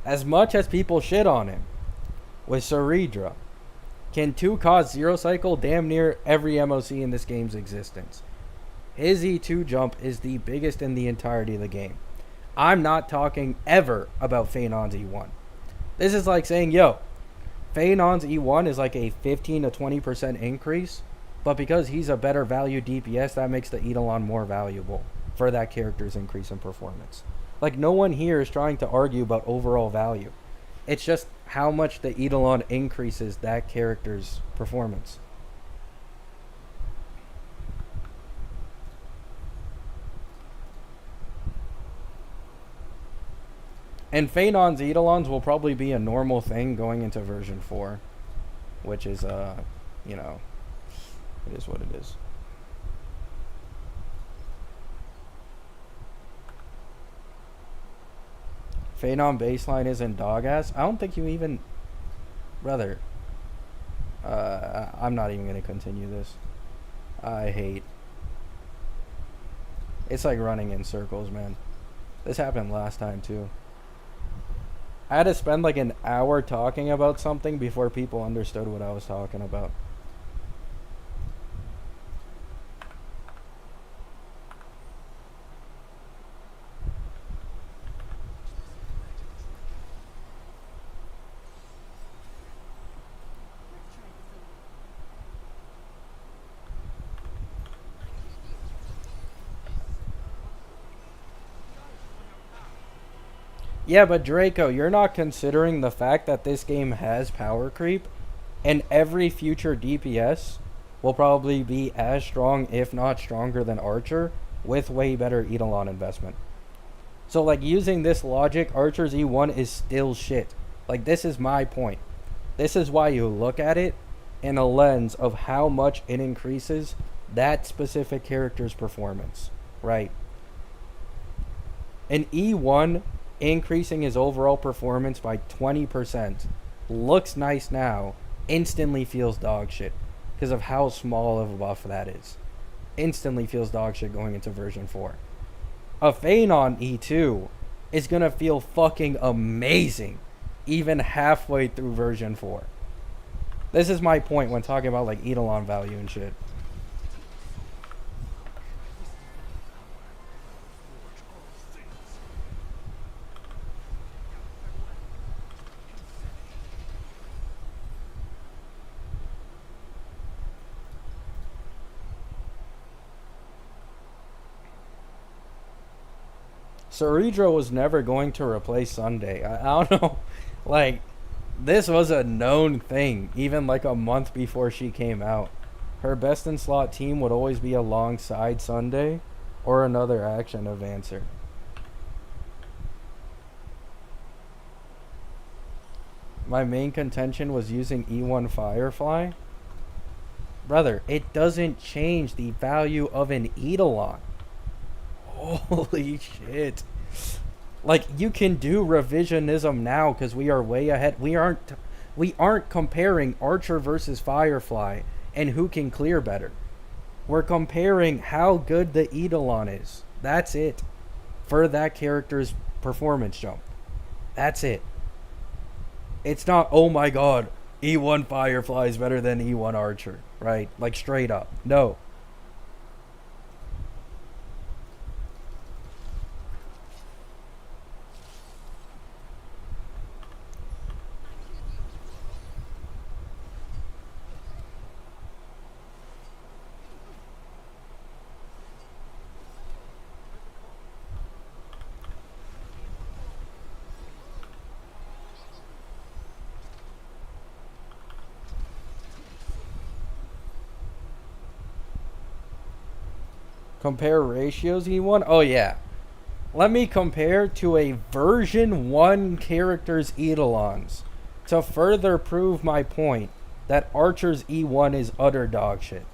[SPEAKER 1] as much as people shit on him, with Cerera, can 2 cause 0 cycle damn near every MOC in this game's existence. His E2 jump is the biggest in the entirety of the game. I'm not talking ever about Fenon's E1. This is like saying, yo, Fenon's E1 is like a 15 to 20% increase, but because he's a better value DPS, that makes the Eidolon more valuable for that character's increase in performance. Like, no one here is trying to argue about overall value. It's just how much the Eidolon increases that character's performance. And Phenon's Eidolons will probably be a normal thing going into version 4. Which is, you know, it is what it is. Fenon baseline isn't dog ass. I don't think you even... Brother. I'm not even going to continue this. I hate... It's like running in circles, man. This happened last time, too. I had to spend like an hour talking about something before people understood what I was talking about. Yeah, but Draco, you're not considering the fact that this game has power creep, and every future DPS will probably be as strong, if not stronger than Archer, with way better Eidolon investment. So, like, using this logic, Archer's E1 is still shit. Like, this is my point. This is why you look at it in a lens of how much it increases that specific character's performance, right? An E1 increasing his overall performance by 20% looks nice now, instantly feels dog shit because of how small of a buff that is. Instantly feels dog shit going into version 4. A Fenon E2 is gonna feel fucking amazing even halfway through version 4. This is my point when talking about like Eidolon value and shit. Cerera was never going to replace Sunday. I don't know. Like, this was a known thing, even like a month before she came out. Her best in slot team would always be alongside Sunday or another action advancer. My main contention was using E1 Firefly. Brother, it doesn't change the value of an Eidolon. Holy shit. Like, you can do revisionism now because we are way ahead. We aren't comparing Archer versus Firefly and who can clear better. We're comparing how good the Eidolon is. That's it. For that character's performance jump. That's it. It's not, oh my god, E1 Firefly is better than E1 Archer, right? Like, straight up. No. Compare ratios E1? Oh yeah. Let me compare to a version 1 character's Eidolons to further prove my point that Archer's E1 is utter dog shit.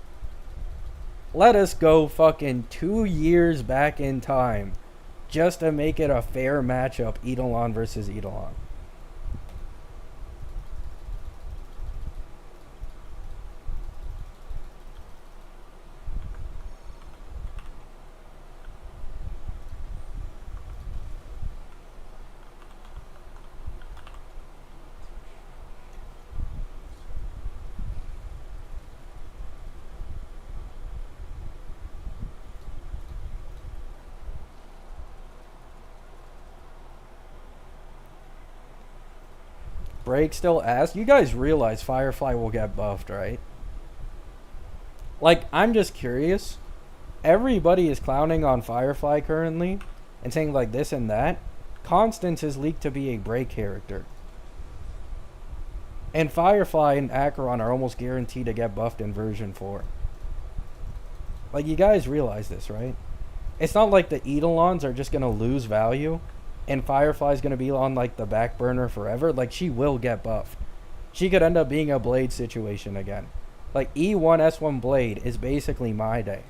[SPEAKER 1] Let us go fucking 2 years back in time just to make it a fair matchup, Eidolon versus Eidolon. Break still asks, you guys realize Firefly will get buffed, right? Like, I'm just curious. Everybody is clowning on Firefly currently and saying like this and that. Constance is leaked to be a break character. And Firefly and Acheron are almost guaranteed to get buffed in version 4. Like, you guys realize this, right? It's not like the Eidolons are just going to lose value and Firefly's gonna be on like the back burner forever, like she will get buffed. She could end up being a Blade situation again. Like E1 S1 Blade is basically Mydei.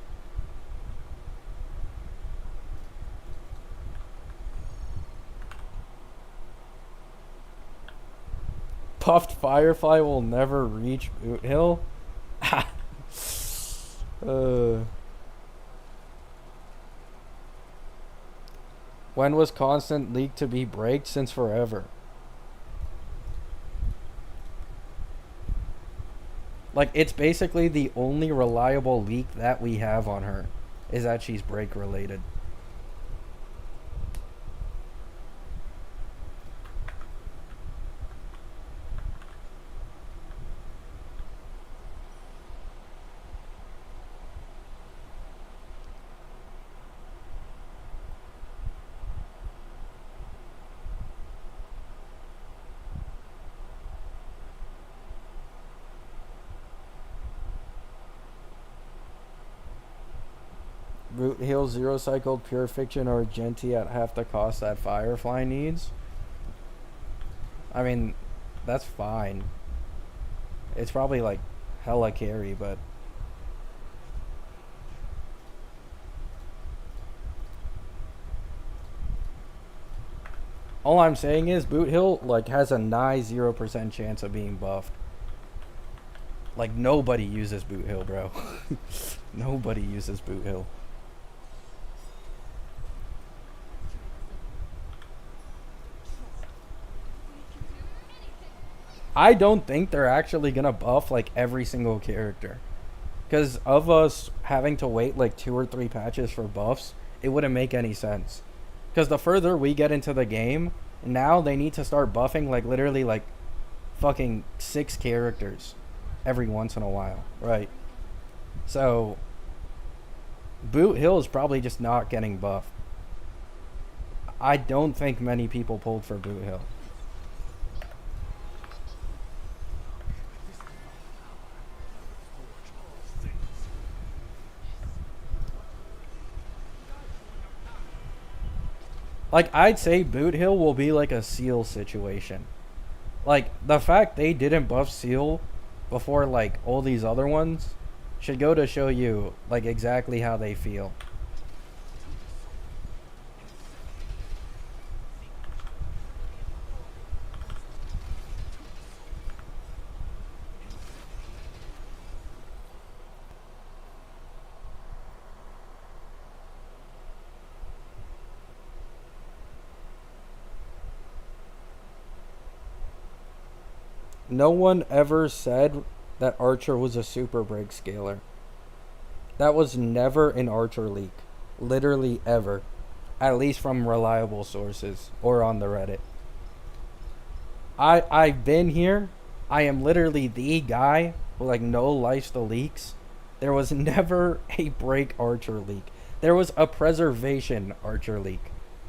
[SPEAKER 1] Puffed Firefly will never reach Boot Hill. When was constant leak to be braked? Since forever. Like, it's basically the only reliable leak that we have on her is that she's break related. Root heal zero cycled pure fiction or Genty at half the cost that Firefly needs. I mean, that's fine. It's probably like hella carry, but all I'm saying is Boot Hill like has a nigh 0% chance of being buffed. Like nobody uses Boot Hill, bro. Nobody uses Boot Hill. I don't think they're actually gonna buff like every single character. Because of us having to wait like 2 or 3 patches for buffs, it wouldn't make any sense. Because the further we get into the game, now they need to start buffing like literally like fucking 6 characters every once in a while, right? So Boot Hill is probably just not getting buffed. I don't think many people pulled for Boot Hill. Like, I'd say Boot Hill will be like a Seal situation. Like, the fact they didn't buff Seal before, like, all these other ones should go to show you, like, exactly how they feel. No one ever said that Archer was a super break scaler. That was never an Archer leak. Literally ever. At least from reliable sources or on the Reddit. I've been here. I am literally the guy who like no lifesteal leaks. There was never a break Archer leak. There was a preservation Archer leak.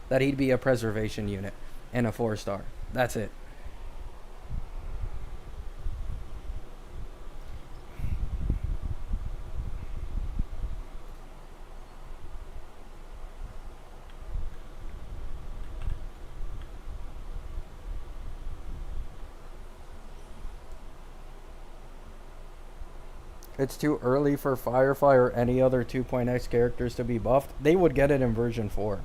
[SPEAKER 1] That he'd be a preservation unit and a 4-star. That's it. It's too early for Firefly or any other 2.x characters to be buffed. They would get it in version 4.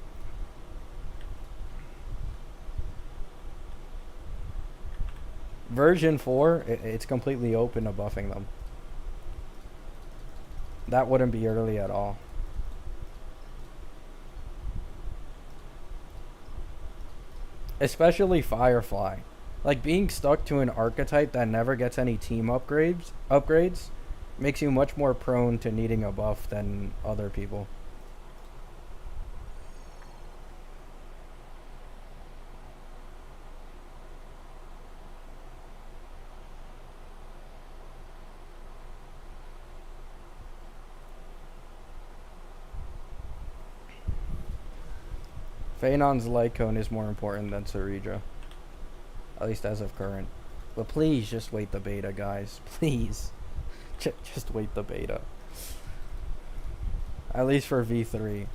[SPEAKER 1] Version 4, it's completely open to buffing them. That wouldn't be early at all. Especially Firefly. Like, being stuck to an archetype that never gets any team upgrades makes you much more prone to needing a buff than other people. Fenon's light cone is more important than Cerera. At least as of current. But please just wait the beta, guys. Please. Just wait the beta. At least for V3.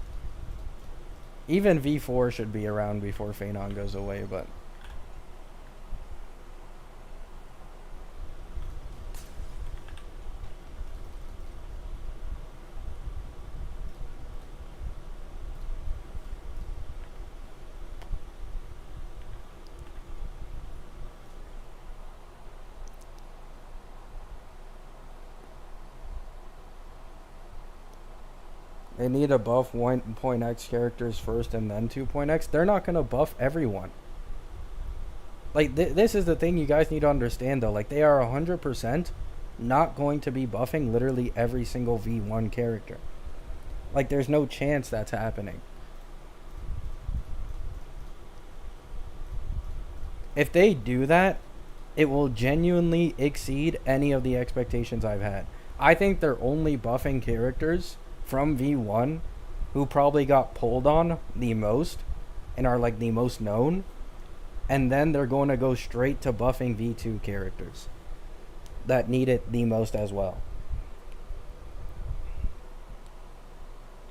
[SPEAKER 1] Even V4 should be around before Fenon goes away, but they need to buff 1.x characters first and then 2.x. They're not going to buff everyone. Like, this is the thing you guys need to understand, though. Like, they are 100% not going to be buffing literally every single V1 character. Like, there's no chance that's happening. If they do that, it will genuinely exceed any of the expectations I've had. I think they're only buffing characters from V1 who probably got pulled on the most and are like the most known, and then they're going to go straight to buffing V2 characters that need it the most as well.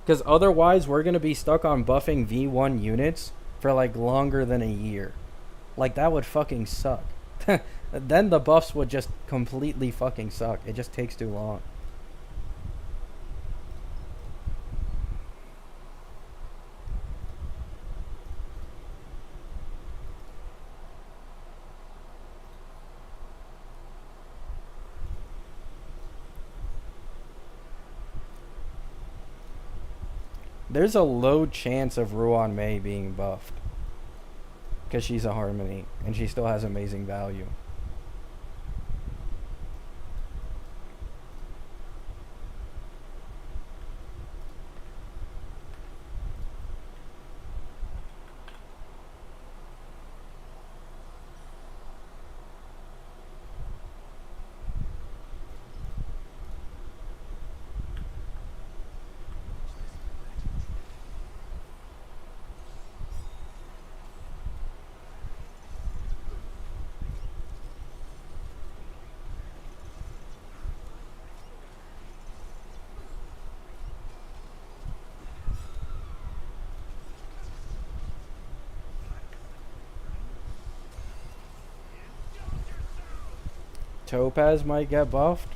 [SPEAKER 1] Because otherwise we're going to be stuck on buffing V1 units for like longer than a year. Like, that would fucking suck. Then the buffs would just completely fucking suck. It just takes too long. There's a low chance of Ruan Mei being buffed. Because she's a Harmony, and she still has amazing value. Topaz might get buffed.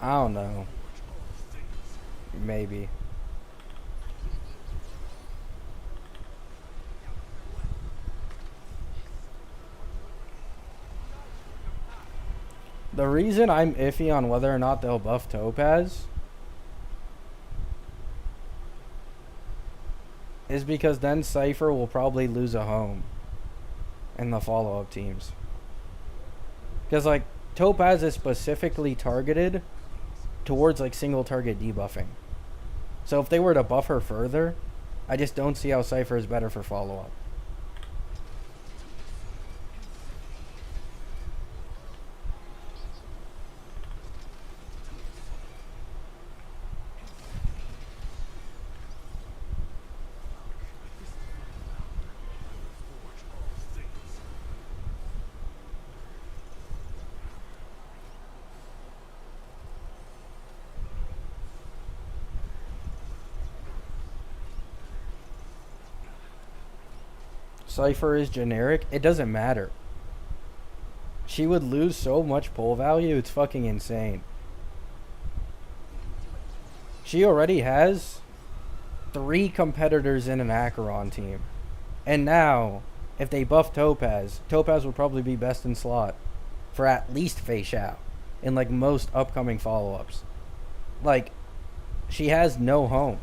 [SPEAKER 1] I don't know. Maybe. The reason I'm iffy on whether or not they'll buff Topaz is because then Cypher will probably lose a home in the follow-up teams. Because, like, Topaz is specifically targeted towards, like, single target debuffing. So if they were to buff her further, I just don't see how Cypher is better for follow-up. Cypher is generic, it doesn't matter. She would lose so much pull value, it's fucking insane. She already has 3 competitors in an Acheron team. And now, if they buff Topaz, Topaz would probably be best in slot for at least Fei Xiao in like most upcoming follow-ups. Like, she has no home.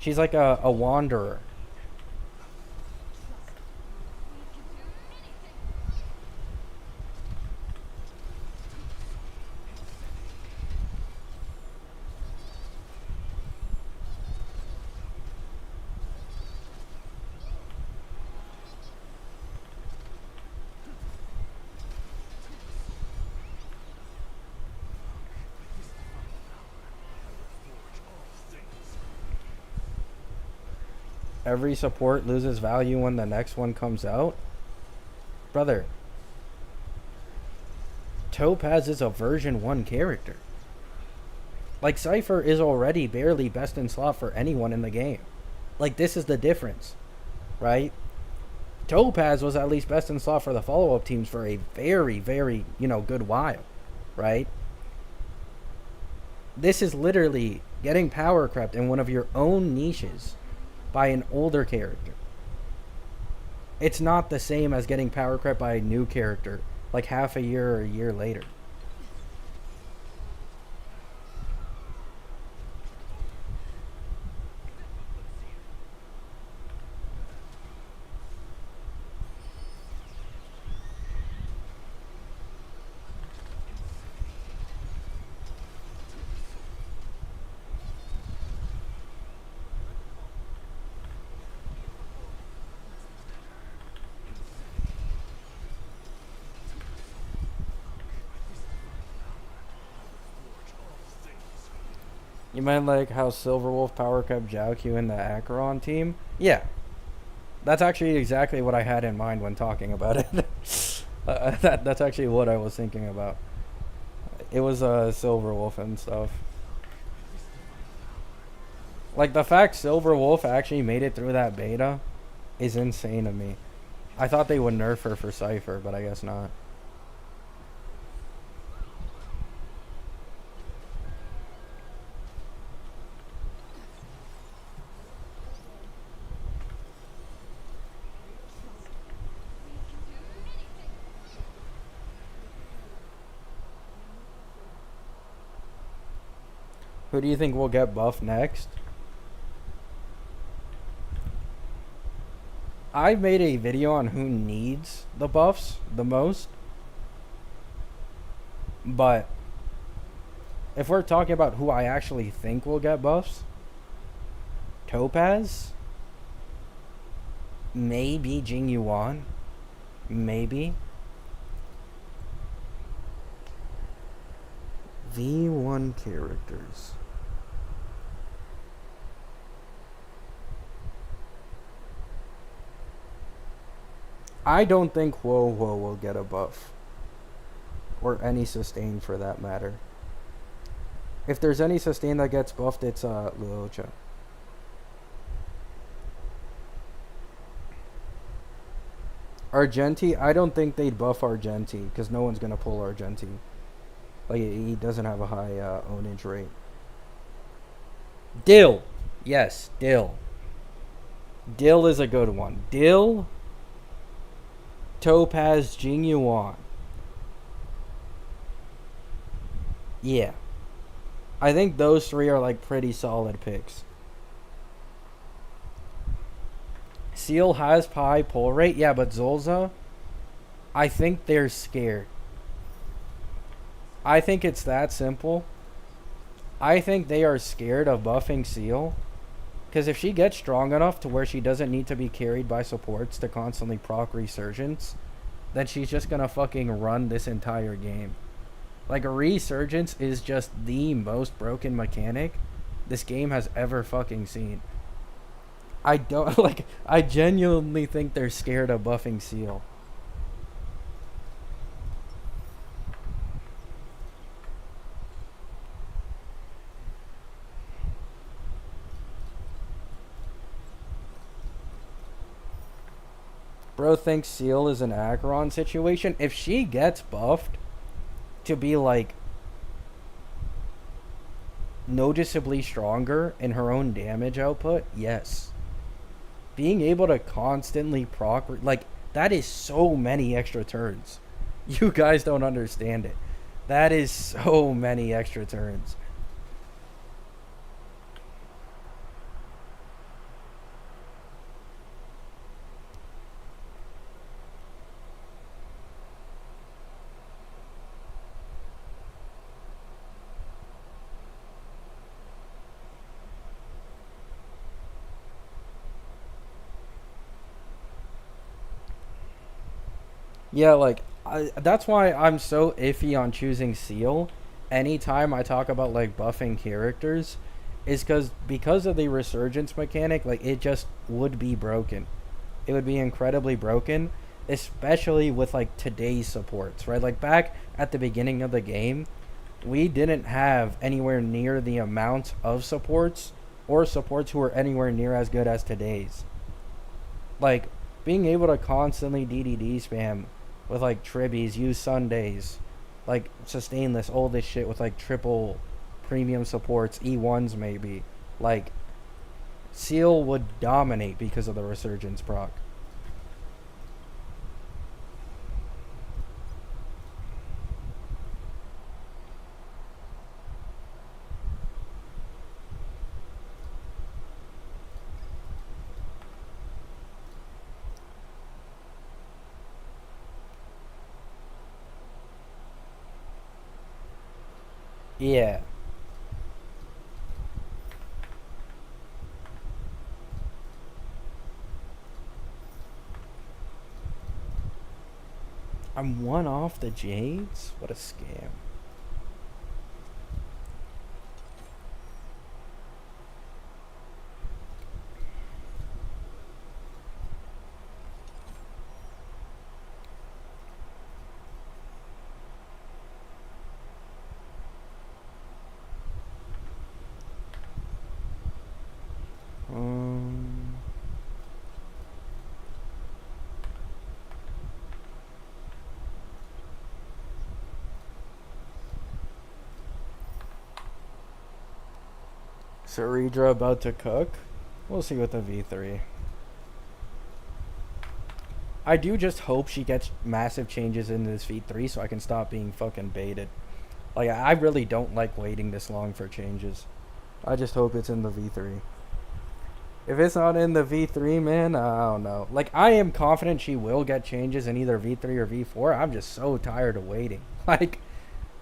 [SPEAKER 1] She's like a wanderer. Every support loses value when the next one comes out. Brother, Topaz is a version 1 character. Like, Cypher is already barely best in slot for anyone in the game. Like, this is the difference, right? Topaz was at least best in slot for the follow-up teams for a very, very, good while, right? This is literally getting power crept in one of your own niches by an older character. It's not the same as getting power crept by a new character, like half a year or a year later. You meant like how Silverwolf power kept Jiao in the Acheron team? Yeah. That's actually exactly what I had in mind when talking about it. That's actually what I was thinking about. It was Silverwolf and stuff. Like, the fact Silverwolf actually made it through that beta is insane to me. I thought they would nerf her for Cypher, but I guess not. Who do you think will get buffed next? I've made a video on who needs the buffs the most. But if we're talking about who I actually think will get buffs, Topaz, maybe Jing Yuan, maybe. V1 characters. I don't think Huo will get a buff. Or any sustain for that matter. If there's any sustain that gets buffed, it's Luocha. Argenti, I don't think they'd buff Argenti because no one's gonna pull Argenti. Like, he doesn't have a high ownage rate. Dill, yes, Dill. Dill is a good one. Dill, Topaz, Jing Yuan. Yeah. I think those three are like pretty solid picks. Seal has high pull rate, yeah, but Zolza, I think they're scared. I think it's that simple. I think they are scared of buffing Seal. Because if she gets strong enough to where she doesn't need to be carried by supports to constantly proc Resurgence, then she's just going to fucking run this entire game. Like, a Resurgence is just the most broken mechanic this game has ever fucking seen. I don't, like, I genuinely think they're scared of buffing Seal. Bro thinks Seal is an Acheron situation. If she gets buffed to be, like, noticeably stronger in her own damage output, yes. Being able to constantly proc, like, that is so many extra turns. You guys don't understand it. That is so many extra turns. Yeah, like, that's why I'm so iffy on choosing Seal anytime I talk about, like, buffing characters, is because of the Resurgence mechanic, like, it just would be broken. It would be incredibly broken, especially with, like, today's supports, right? Like, back at the beginning of the game, we didn't have anywhere near the amount of supports or supports who were anywhere near as good as today's. Like, being able to constantly DDD spam with like tribbies, use Sundays, like sustain all this shit with like triple premium supports, E1s maybe. Like, Seal would dominate because of the Resurgence proc. Yeah. I'm one off the Jades? What a scam. Um, Cerera about to cook. We'll see with the V3. I do just hope she gets massive changes in this V3 so I can stop being fucking baited. Like, I really don't like waiting this long for changes. I just hope it's in the V3. If it's not in the V3, man, I don't know. Like, I am confident she will get changes in either V3 or V4. I'm just so tired of waiting. Like,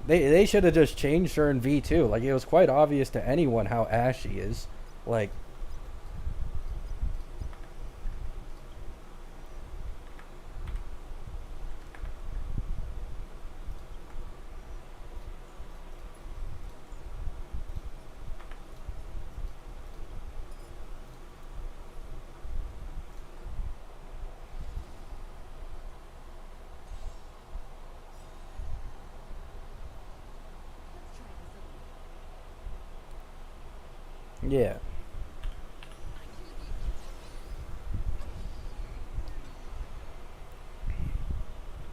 [SPEAKER 1] they should have just changed her in V2. Like, it was quite obvious to anyone how ass she is. Like, yeah.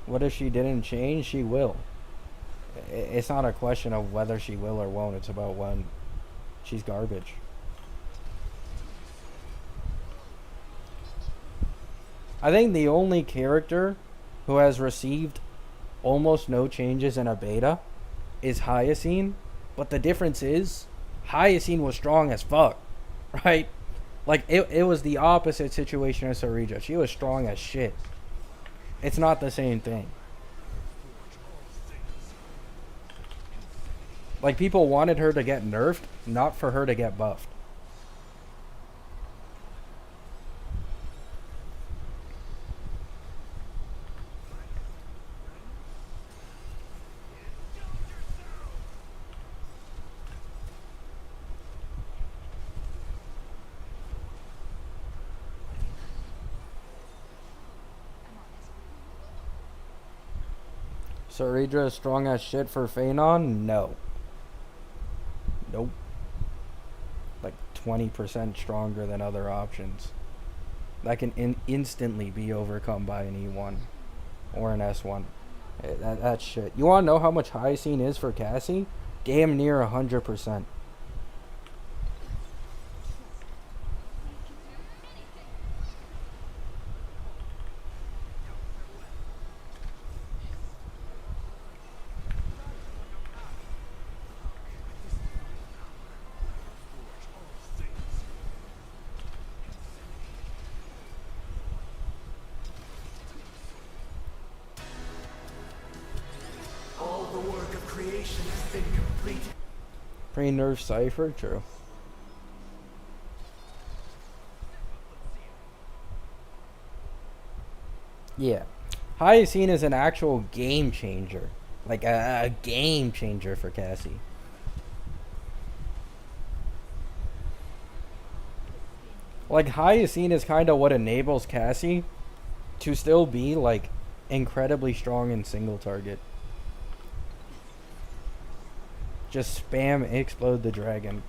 [SPEAKER 1] What if she didn't change? She will. It's not a question of whether she will or won't. It's about when. She's garbage. I think the only character who has received almost no changes in a beta is Hyacine. But the difference is, Hyacine was strong as fuck. Right? Like, it was the opposite situation as Cerera. She was strong as shit. It's not the same thing. Like, people wanted her to get nerfed, not for her to get buffed. Cerera is strong as shit for Fenon? No. Nope. Like 20% stronger than other options. That can instantly be overcome by an E1 or an S1. That's shit. You want to know how much Hyacine is for Cassie? Damn near 100%. Pre-nerf Cypher? True. Yeah. Hyacine is an actual game changer. Like a game changer for Cassie. Like, Hyacine is kind of what enables Cassie to still be, like, incredibly strong in single target. Just spam explode the dragon.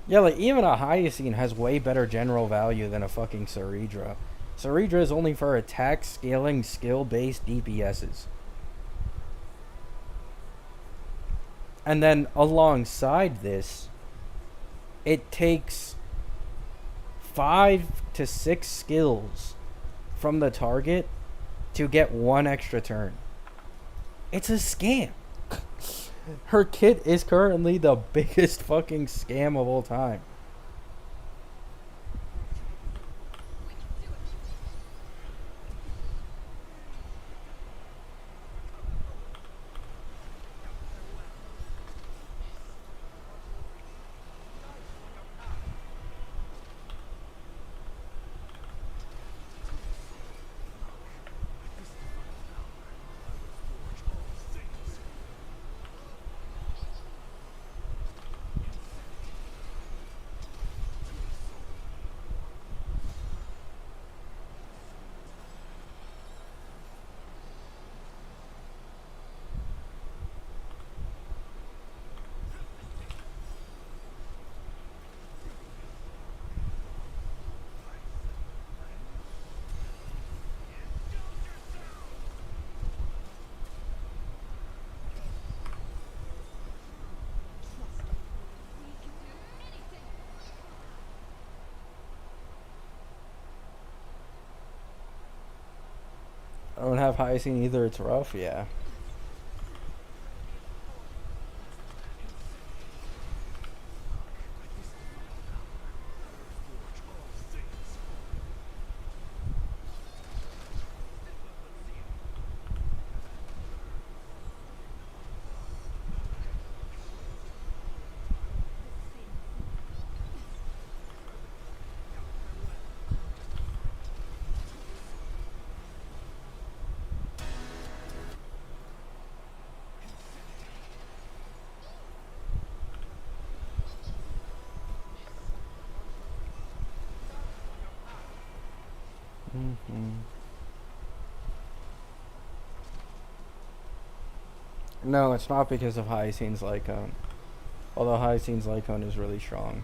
[SPEAKER 1] Yeah, like, even a Hyacine has way better general value than a fucking Cerera. Cerera is only for attack, scaling, skill-based DPSs. And then, alongside this, it takes 5 to 6 skills from the target to get 1 extra turn. It's a scam. Her kit is currently the biggest fucking scam of all time. I don't have Hyacine either, it's rough, yeah. No, it's not because of Hyacine's Lycone. Although Hyacine's Lycone is really strong.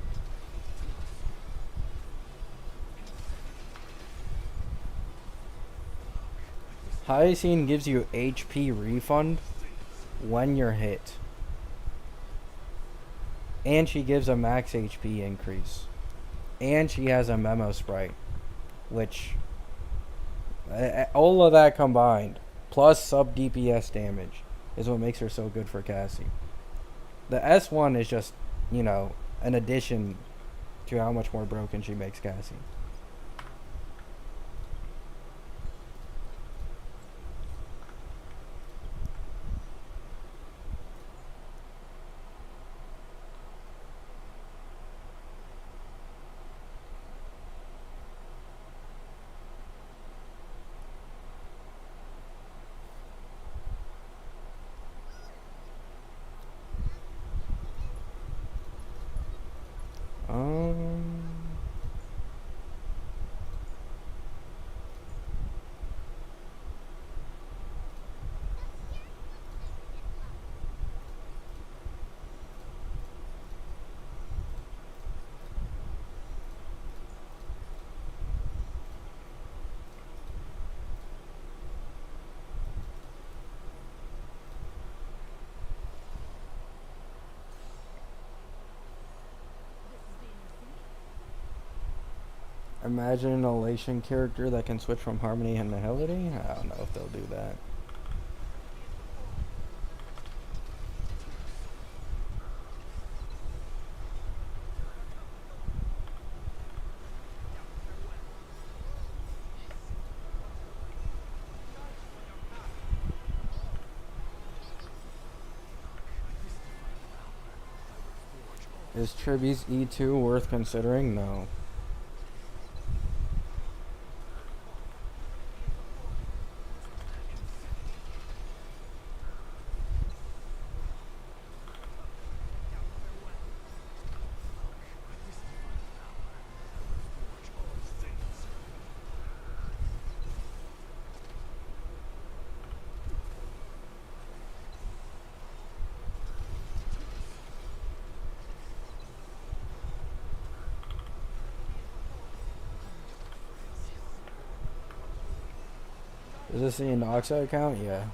[SPEAKER 1] Hyacine gives you HP refund when you're hit. And she gives a max HP increase. And she has a memo sprite. Which, all of that combined, plus sub DPS damage, is what makes her so good for Cassie. The S1 is just, you know, an addition to how much more broken she makes Cassie. Imagine an Elation character that can switch from Harmony and Nihility? I don't know if they'll do that. Is Triby's E2 worth considering? No. Is this the Inoxa account? Yeah.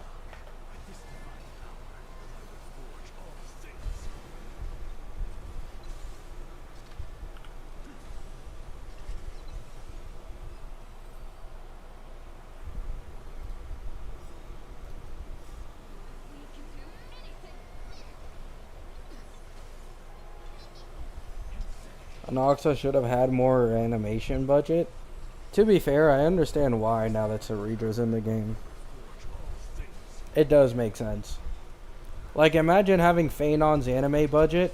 [SPEAKER 1] Inoxa should have had more animation budget. To be fair, I understand why now that Ceredra's in the game. It does make sense. Like, imagine having Fenon's anime budget,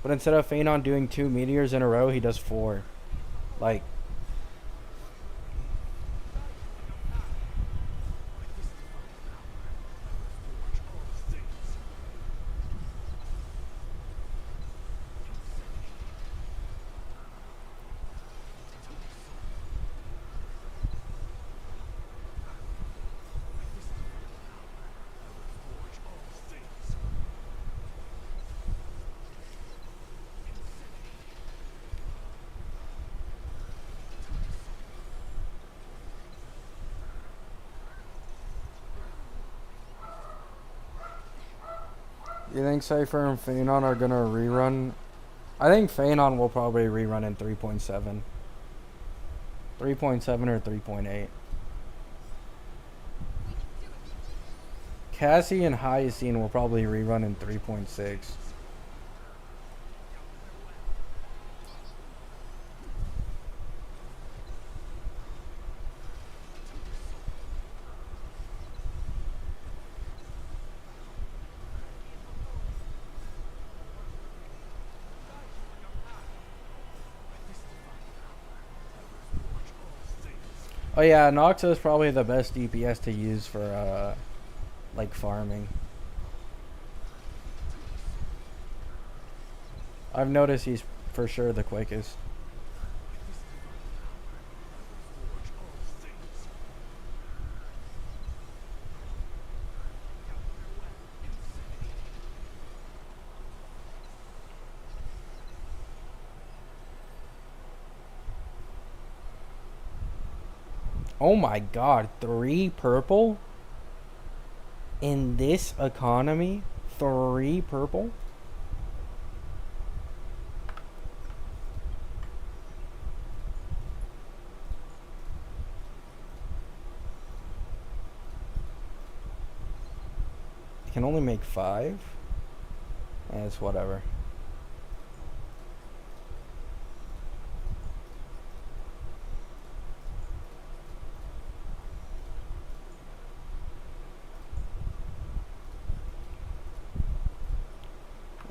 [SPEAKER 1] but instead of Fenon doing 2 meteors in a row, he does 4. Like, you think Cypher and Fenon are gonna rerun? I think Fenon will probably rerun in 3.7. 3.7 or 3.8. Cassie and Hyacine will probably rerun in 3.6. Oh yeah, Noxa is probably the best DPS to use for like farming. I've noticed he's for sure the quickest. Oh my god, 3 purple? In this economy? 3 purple? You can only make 5? It's whatever.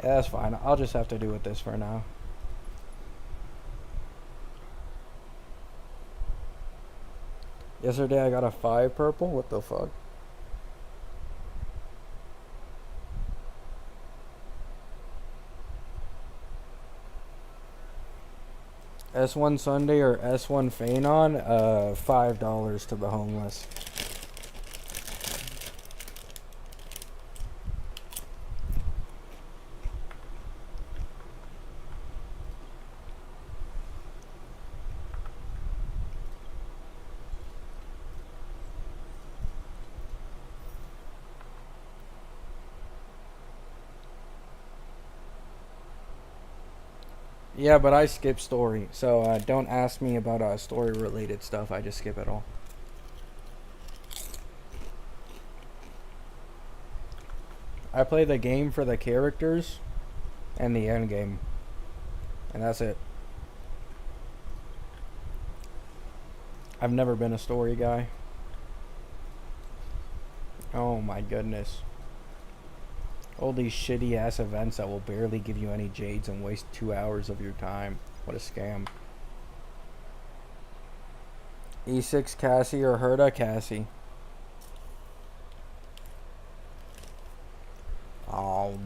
[SPEAKER 1] Yeah, that's fine. I'll just have to do with this for now. Yesterday I got a 5 purple? What the fuck? S1 Sunday or S1 Fenon? $5 to the homeless. Yeah, but I skip story, so don't ask me about story related stuff. I just skip it all. I play the game for the characters and the end game, and that's it. I've never been a story guy. Oh my goodness. All these shitty ass events that will barely give you any jades and waste 2 hours of your time. What a scam. E6 Cassie or Herda Cassie? Oh.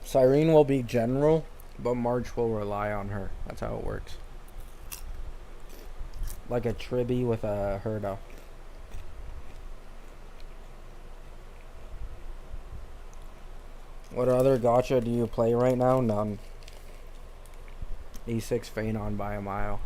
[SPEAKER 1] Cyrene will be general, but March will rely on her. That's how it works. Like a Tribby with a Herda. What other gacha do you play right now? None. E6 Fenon by a mile.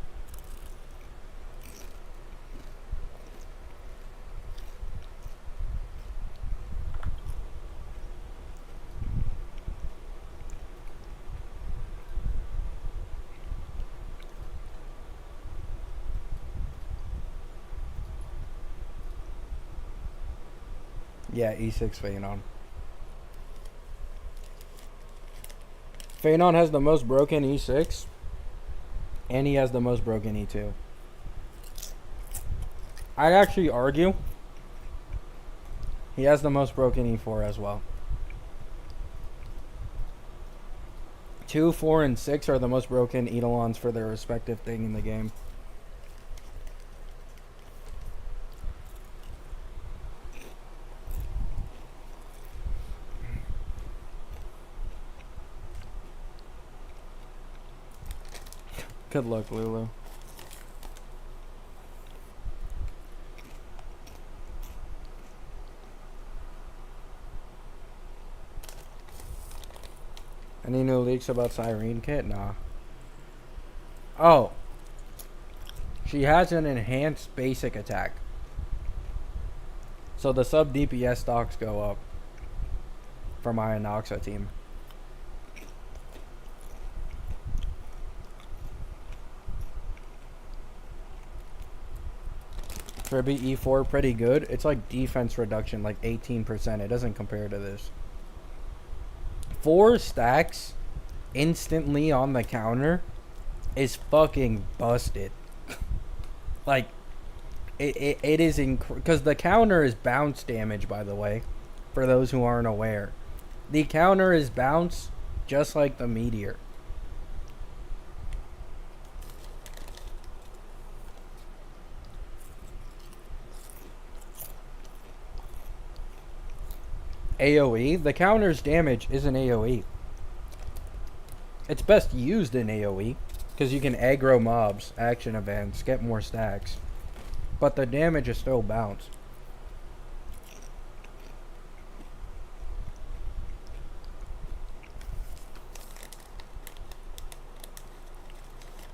[SPEAKER 1] Yeah, E6 Fenon. Fenon has the most broken E6, and he has the most broken E2. I'd actually argue he has the most broken E4 as well. 2, 4, and 6 are the most broken eidolons for their respective thing in the game. Good luck, Lulu. Any new leaks about Cerera kit? Nah. Oh. She has an enhanced basic attack. So the sub DPS stocks go up for my Anoxa team. Tribute E4 pretty good. It's like defense reduction, like 18%. It doesn't compare to this. 4 stacks instantly on the counter is fucking busted. Like, it is because the counter is bounce damage, by the way, for those who aren't aware. The counter is bounce just like the meteor. AoE, the counter's damage isn't AoE. It's best used in AoE because you can aggro mobs, action events, get more stacks. But the damage is still bounce.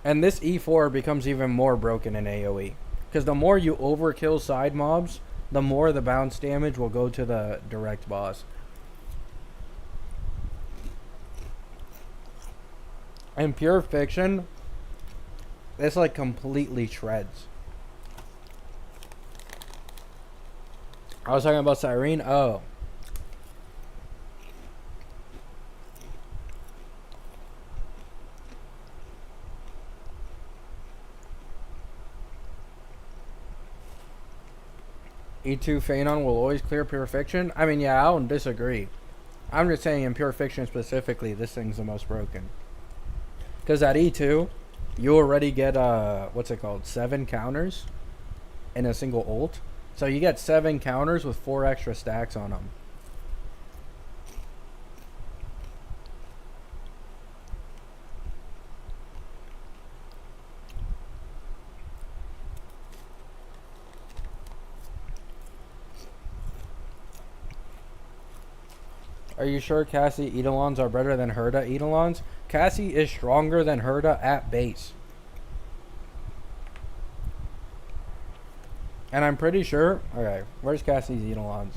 [SPEAKER 1] And this E4 becomes even more broken in AoE. Because the more you overkill side mobs, the more the bounce damage will go to the direct boss. In Pure Fiction, it's like completely shreds. I was talking about Cerera. Oh. E2 Fenon will always clear Pure Fiction? I mean, yeah, I don't disagree. I'm just saying in Pure Fiction specifically, this thing's the most broken. Because at E2, you already get, what's it called? 7 counters in a single ult. So you get 7 counters with 4 extra stacks on them. Are you sure Cassie Eidolons are better than Herda Eidolons? Cassie is stronger than Herda at base. And I'm pretty sure... Okay, where's Cassie's Eidolons?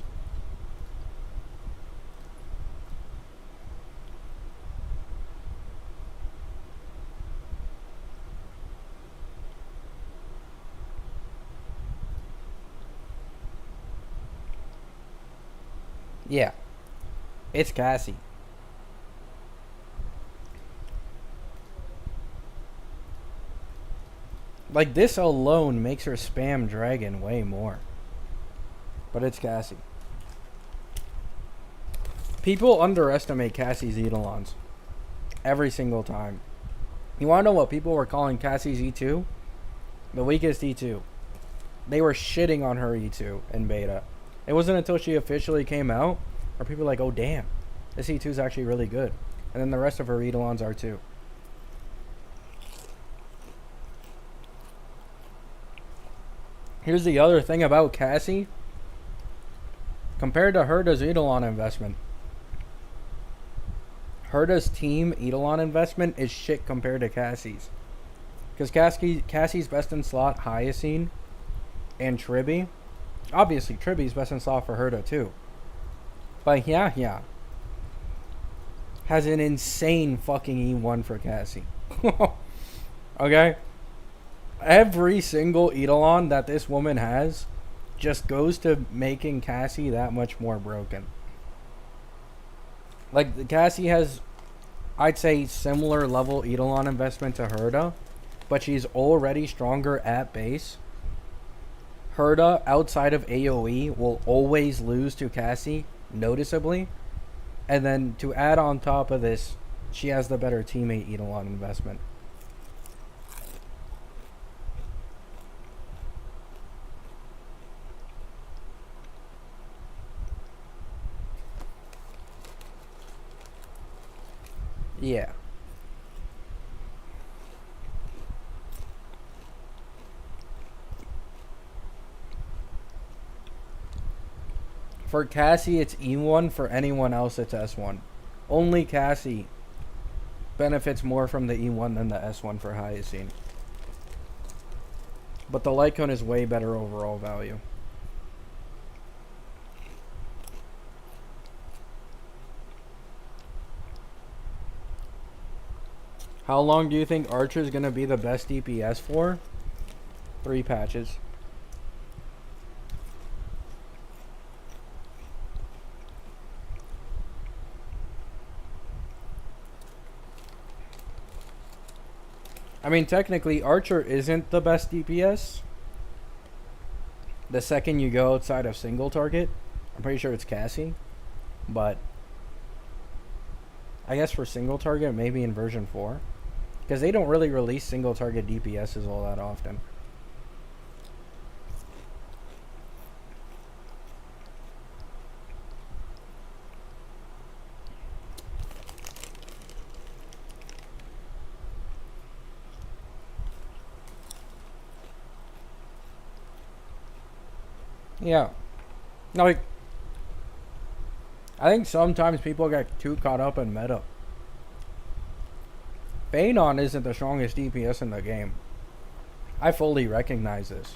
[SPEAKER 1] Yeah. It's Cassie. Like, this alone makes her spam dragon way more. But it's Cassie. People underestimate Cassie's Eidolons. Every single time. You wanna know what people were calling Cassie's E2? The weakest E2. They were shitting on her E2 in beta. It wasn't until she officially came out where people were like, oh damn, this E2 is actually really good. And then the rest of her Eidolons are too. Here's the other thing about Cassie. Compared to Herda's Eidolon investment, Herta's team Eidolon investment is shit compared to Cassie's. Because Cassie's best in slot Hyacine and Tribby. Obviously, Tribby's best in slot for Herta too. But yeah, has an insane fucking E1 for Cassie. Okay? Every single Eidolon that this woman has just goes to making Cassie that much more broken. Like, Cassie has, I'd say, similar level Eidolon investment to Herta, but she's already stronger at base. Herta, outside of AoE, will always lose to Cassie, noticeably. And then, to add on top of this, she has the better teammate Eidolon investment. Yeah. For Cassie, it's E1. For anyone else, it's S1. Only Cassie benefits more from the E1 than the S1 for Hyacine. But the light cone is way better overall value. How long do you think Archer's going to be the best DPS for? 3 patches. I mean, technically, Archer isn't the best DPS. The second you go outside of single target, I'm pretty sure it's Cassie. But I guess for single target, maybe in version 4. Because they don't really release single target DPSs all that often. Yeah. Like, I think sometimes people get too caught up in meta. Fenon isn't the strongest DPS in the game. I fully recognize this.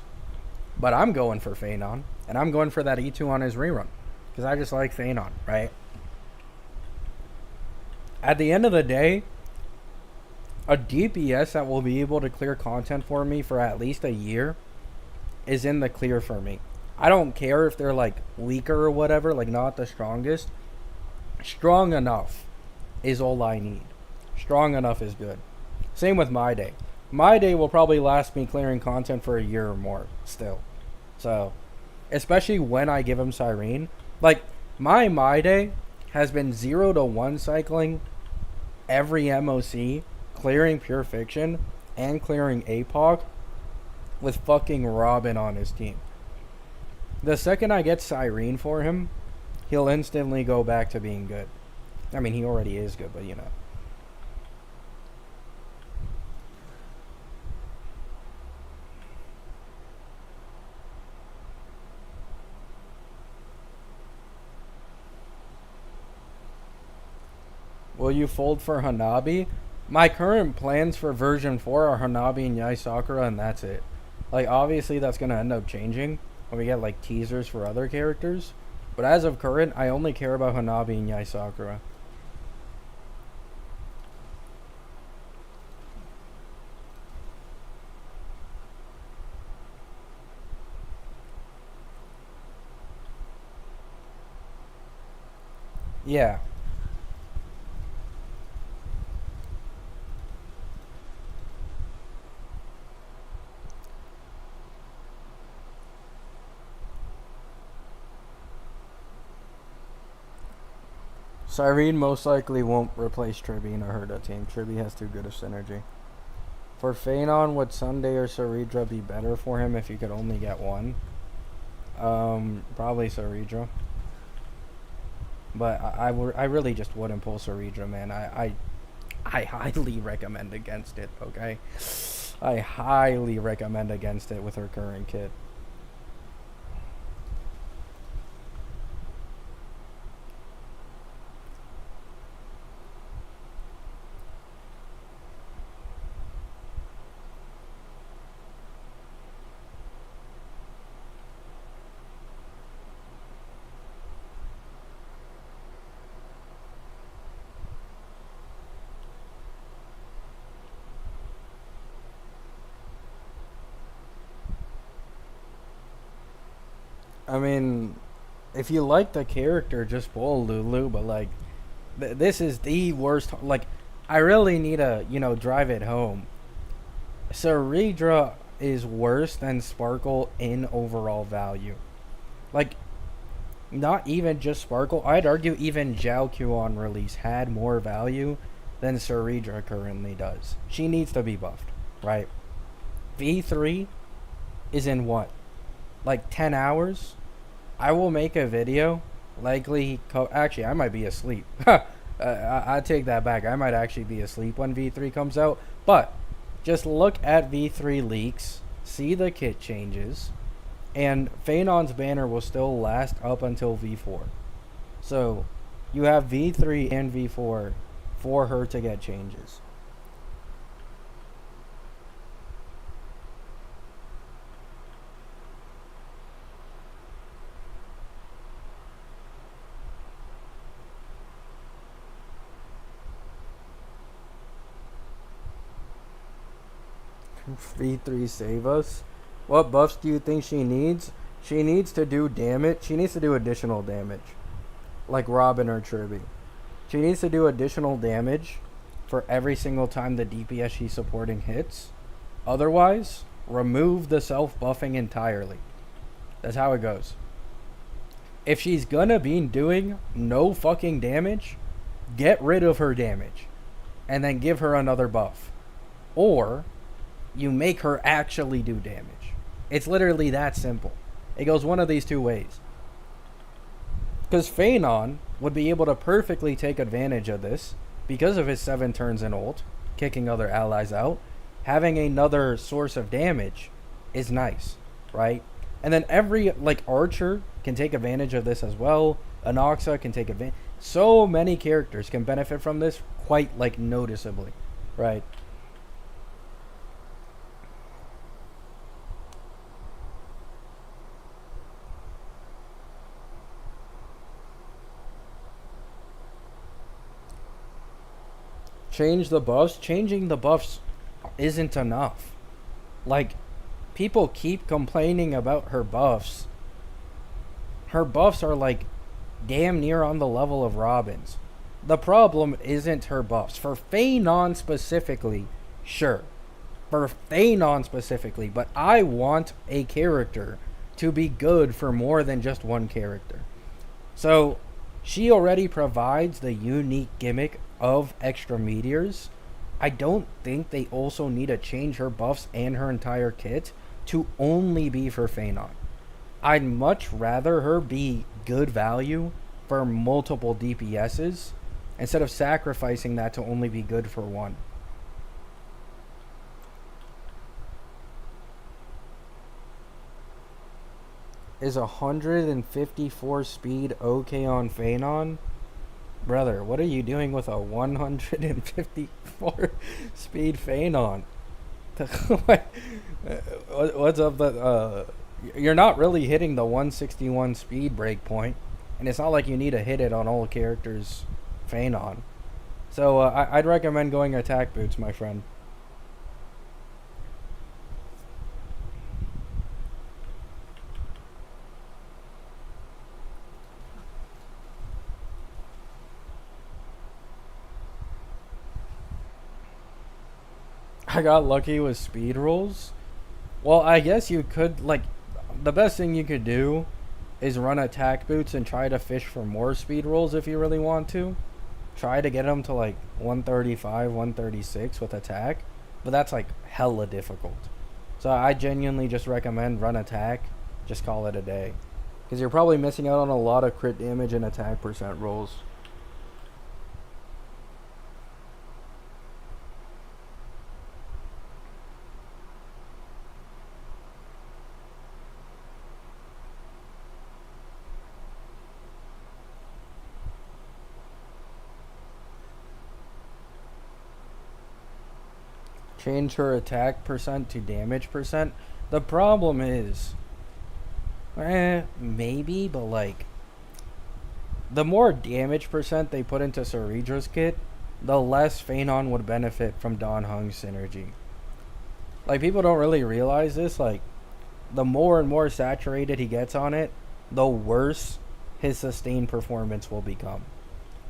[SPEAKER 1] But I'm going for Fenon. And I'm going for that E2 on his rerun. Because I just like Fenon, right? At the end of the day, a DPS that will be able to clear content for me for at least a year is in the clear for me. I don't care if they're like weaker or whatever, like not the strongest. Strong enough is all I need. Strong enough is good. Same with Mydei. Mydei will probably last me clearing content for a year or more still. So, especially when I give him Cyrene. Like, my Mydei has been 0 to 1 cycling every MOC, clearing Pure Fiction, and clearing APOC with fucking Robin on his team. The second I get Cyrene for him, he'll instantly go back to being good. I mean, he already is good, but you know. Will you fold for Hanabi? My current plans for version 4 are Hanabi and Yai Sakura, and that's it. Like, obviously that's going to end up changing when we get, like, teasers for other characters. But as of current, I only care about Hanabi and Yai Sakura. Yeah. Cyrene most likely won't replace Tribby in a Herta team. Tribby has too good of synergy. For Fenon, would Sunday or Ceridra be better for him if you could only get one? Probably Ceridra. But I really just wouldn't pull Ceridra, man. I highly recommend against it, okay? I highly recommend against it with her current kit. I mean, if you like the character, just pull Lulu. But like, this is the worst. Like, I really need to, drive it home. Cerera is worse than Sparkle in overall value. Like, not even just Sparkle. I'd argue even Jiao Q on release had more value than Cerera currently does. She needs to be buffed, right? V3 is in what? Like 10 hours? I will make a video. Likely, actually, I might be asleep. I take that back. I might actually be asleep when V3 comes out. But just look at V3 leaks, see the kit changes, and Fenon's banner will still last up until V4. So you have V3 and V4 for her to get changes. V3 save us. What buffs do you think she needs? She needs to do damage. She needs to do additional damage. Like Robin or Kirby. She needs to do additional damage for every single time the DPS she's supporting hits. Otherwise, remove the self-buffing entirely. That's how it goes. If she's gonna be doing no fucking damage, get rid of her damage. And then give her another buff. Or you make her actually do damage. It's literally that simple. It goes one of these two ways. Because Fenon would be able to perfectly take advantage of this because of his 7 turns in ult, kicking other allies out. Having another source of damage is nice, right? And then every, like, archer can take advantage of this as well. Anoxa can take advantage. So many characters can benefit from this quite, like, noticeably, right? Change the buffs. Changing the buffs isn't enough. Like, people keep complaining about her buffs. Her buffs are like damn near on the level of Robin's. The problem isn't her buffs. For Fenon specifically, sure. For Fenon specifically, but I want a character to be good for more than just one character. So, she already provides the unique gimmick of extra meteors. I don't think they also need to change her buffs and her entire kit to only be for Fenon. I'd much rather her be good value for multiple DPSs instead of sacrificing that to only be good for one. Is 154 speed okay on Fenon? Brother, what are you doing with a 154 speed Fenon? What's up that you're not really hitting the 161 speed break point, and it's not like you need to hit it on all characters Fenon. So I'd recommend going attack boots, my friend. I got lucky with speed rolls. Well, I guess you could, like, the best thing you could do is run attack boots and try to fish for more speed rolls if you really want to. Try to get them to like 135, 136 with attack, but that's like hella difficult. So I genuinely just recommend run attack, just call it a day. Because you're probably missing out on a lot of crit damage and attack percent rolls. Change her attack percent to damage percent. The problem is, maybe, but like, the more damage percent they put into Cerera's kit, the less Fenon would benefit from Don Hung's synergy. Like, people don't really realize this. Like, the more and more saturated he gets on it, the worse his sustain performance will become.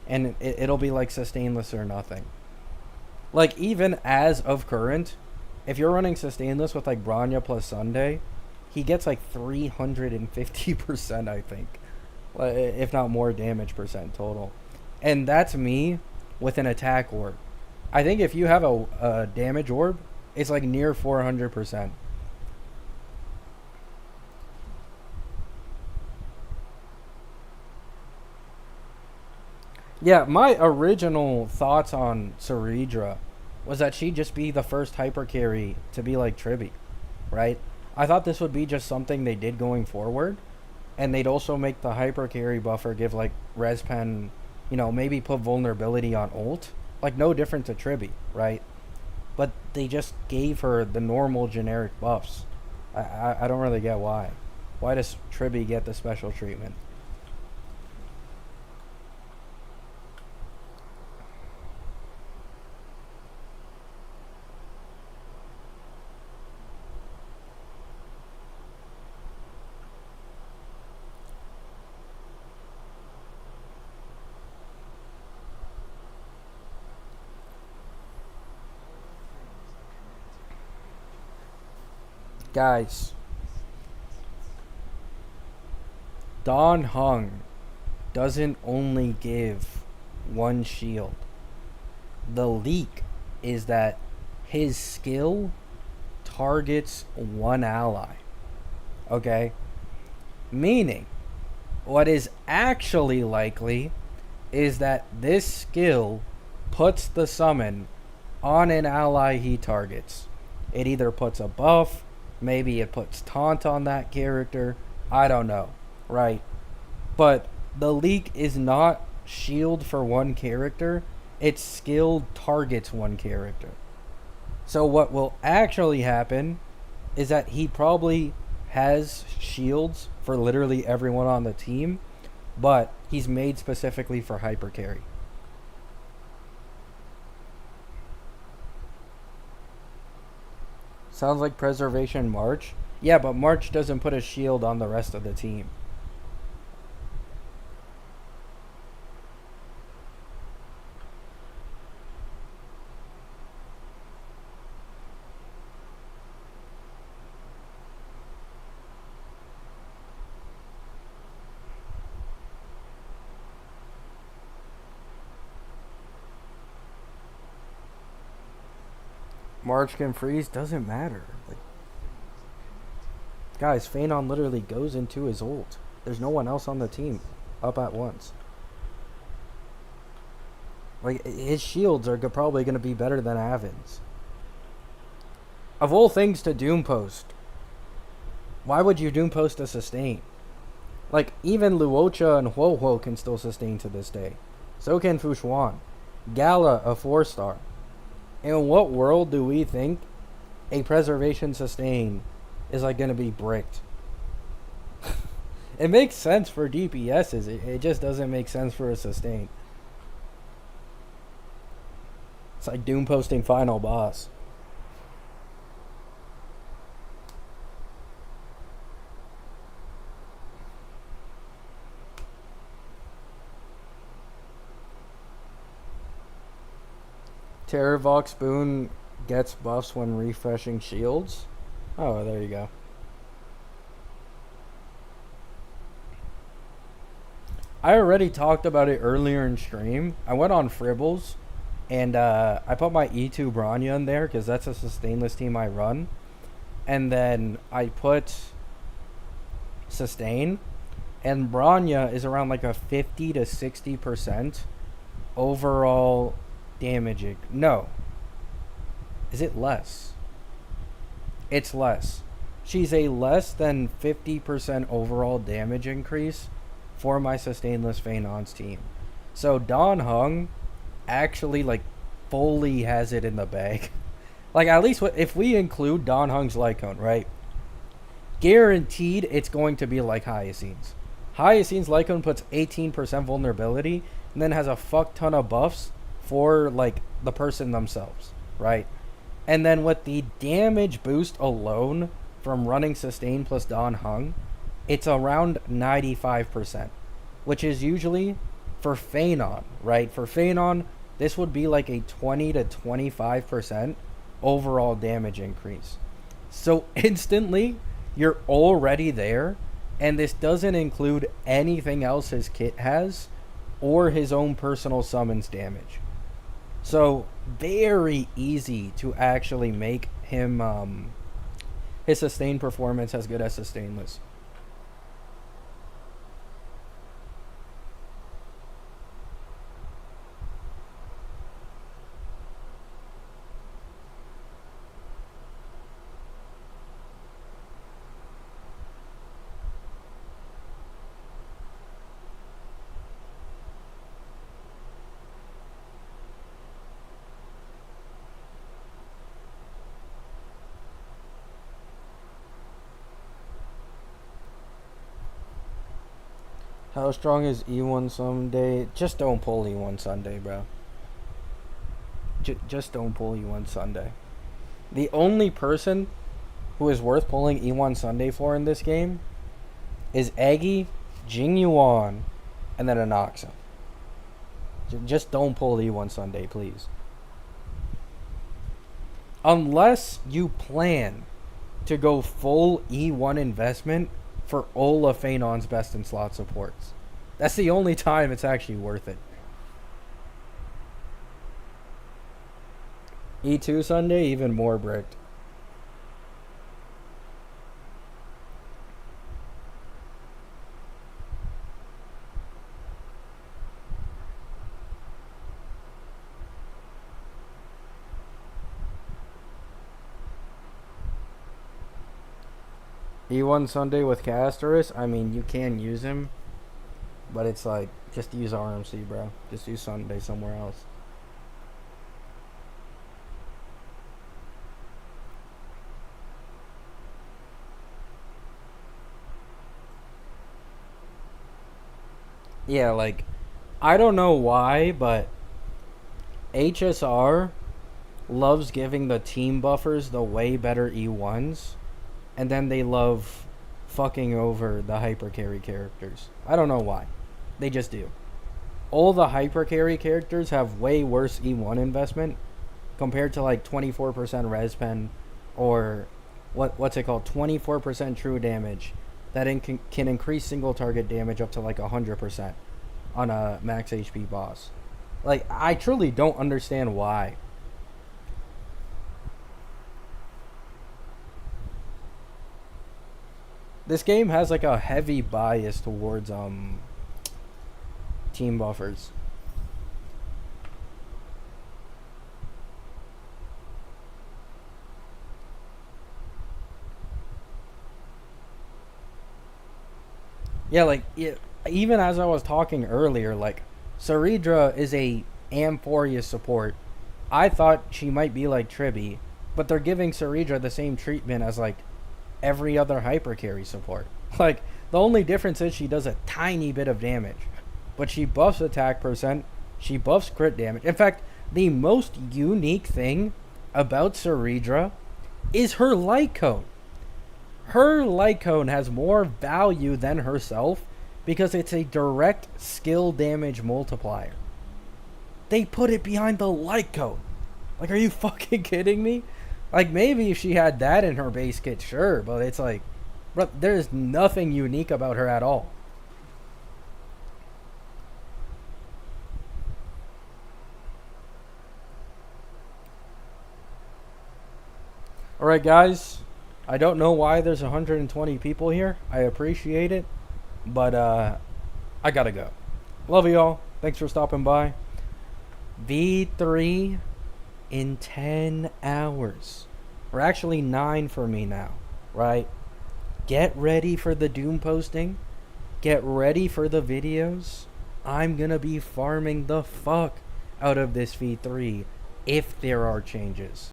[SPEAKER 1] And it'll be like sustainless or nothing. Like, even as of current, if you're running sustainless with like Bronya plus Sunday, he gets like 350%, I think. If not more damage percent total. And that's me with an attack orb. I think if you have a damage orb, it's like near 400%. Yeah, my original thoughts on Cerera was that she'd just be the first hyper carry to be like Tribby, right? I thought this would be just something they did going forward, and they'd also make the hyper carry buffer give like res pen, maybe put vulnerability on ult, like no different to Tribby, right? But they just gave her the normal generic buffs. I don't really get why. Why does Tribby get the special treatment? Guys, Don Hung doesn't only give one shield. The leak is that his skill targets one ally. Okay? Meaning, what is actually likely is that this skill puts the summon on an ally he targets. It either puts a buff, maybe it puts taunt on that character, I don't know, right? But the leak is not shield for one character, its skill targets one character. So what will actually happen is that he probably has shields for literally everyone on the team, but he's made specifically for hyper carry. Sounds like Preservation March. Yeah, but March doesn't put a shield on the rest of the team. March can freeze, doesn't matter. Like, guys, Fenon literally goes into his ult. There's no one else on the team up at once. Like, his shields are probably going to be better than Avin's. Of all things to Doom Post, why would you Doom Post a sustain? Like, even Luocha and Huohuo can still sustain to this day. So can Fushuan. Gala, a 4-star. In what world do we think a preservation sustain is like going to be bricked? It makes sense for DPSs. It just doesn't make sense for a sustain. It's like Doom posting final boss. Terravox Boon gets buffs when refreshing shields. Oh, there you go. I already talked about it earlier in stream. I went on Fribbles, and I put my E2 Bronya in there because that's a sustainless team I run. And then I put sustain, and Bronya is around like a 50 to 60% overall damaging. No. Is it less? It's less. She's a less than 50% overall damage increase for my sustainless Fenon's team. So Don Hung actually like fully has it in the bag. Like, at least if we include Don Hung's Lycone, right? Guaranteed it's going to be like Hyacine's. Hyacine's Lycone puts 18% vulnerability and then has a fuck ton of buffs for like the person themselves, right? And then with the damage boost alone from running sustain plus Don Hung, it's around 95%, which is usually for Fenon, right? For Fenon, this would be like a 20 to 25% overall damage increase. So instantly, you're already there, and this doesn't include anything else his kit has or his own personal summons damage. So very easy to actually make him his sustain performance as good as sustainless. How strong is E1 Sunday? Just don't pull E1 Sunday, bro. Just don't pull E1 Sunday. The only person who is worth pulling E1 Sunday for in this game is Eggy, Jing Yuan, and then Anoxa. Just don't pull E1 Sunday, please. Unless you plan to go full E1 investment for all of Fenon's best in slot supports. That's the only time it's actually worth it. E2 Sunday, even more bricked. E1 Sunday with Casterus, I mean, you can use him, but it's like, just use RMC, bro. Just use Sunday somewhere else. Yeah, like, I don't know why, but HSR loves giving the team buffers the way better E1s, and then they love fucking over the hyper carry characters. I don't know why. They just do. All the hyper carry characters have way worse E1 investment compared to like 24% res pen or what's it called, 24% true damage that can increase single target damage up to like 100% on a max HP boss. Like, I truly don't understand why. This game has like a heavy bias towards team buffers. Yeah, like even as I was talking earlier, like Cerera is a Amphoria support. I thought she might be like Tribby, but they're giving Cerera the same treatment as like every other hyper carry support. Like, the only difference is she does a tiny bit of damage, but she buffs attack percent, she buffs crit damage. In fact, the most unique thing about Cerera is her light cone. Her light cone has more value than herself because it's a direct skill damage multiplier. They put it behind the light cone. Like, are you fucking kidding me? Like, maybe if she had that in her base kit, sure, but it's like, bro, there's nothing unique about her at all. Alright, guys. I don't know why there's 120 people here. I appreciate it, but I gotta go. Love y'all. Thanks for stopping by. V3 in 10 hours. Or actually 9 for me now, right? Get ready for the Doom posting. Get ready for the videos. I'm gonna be farming the fuck out of this V3 if there are changes.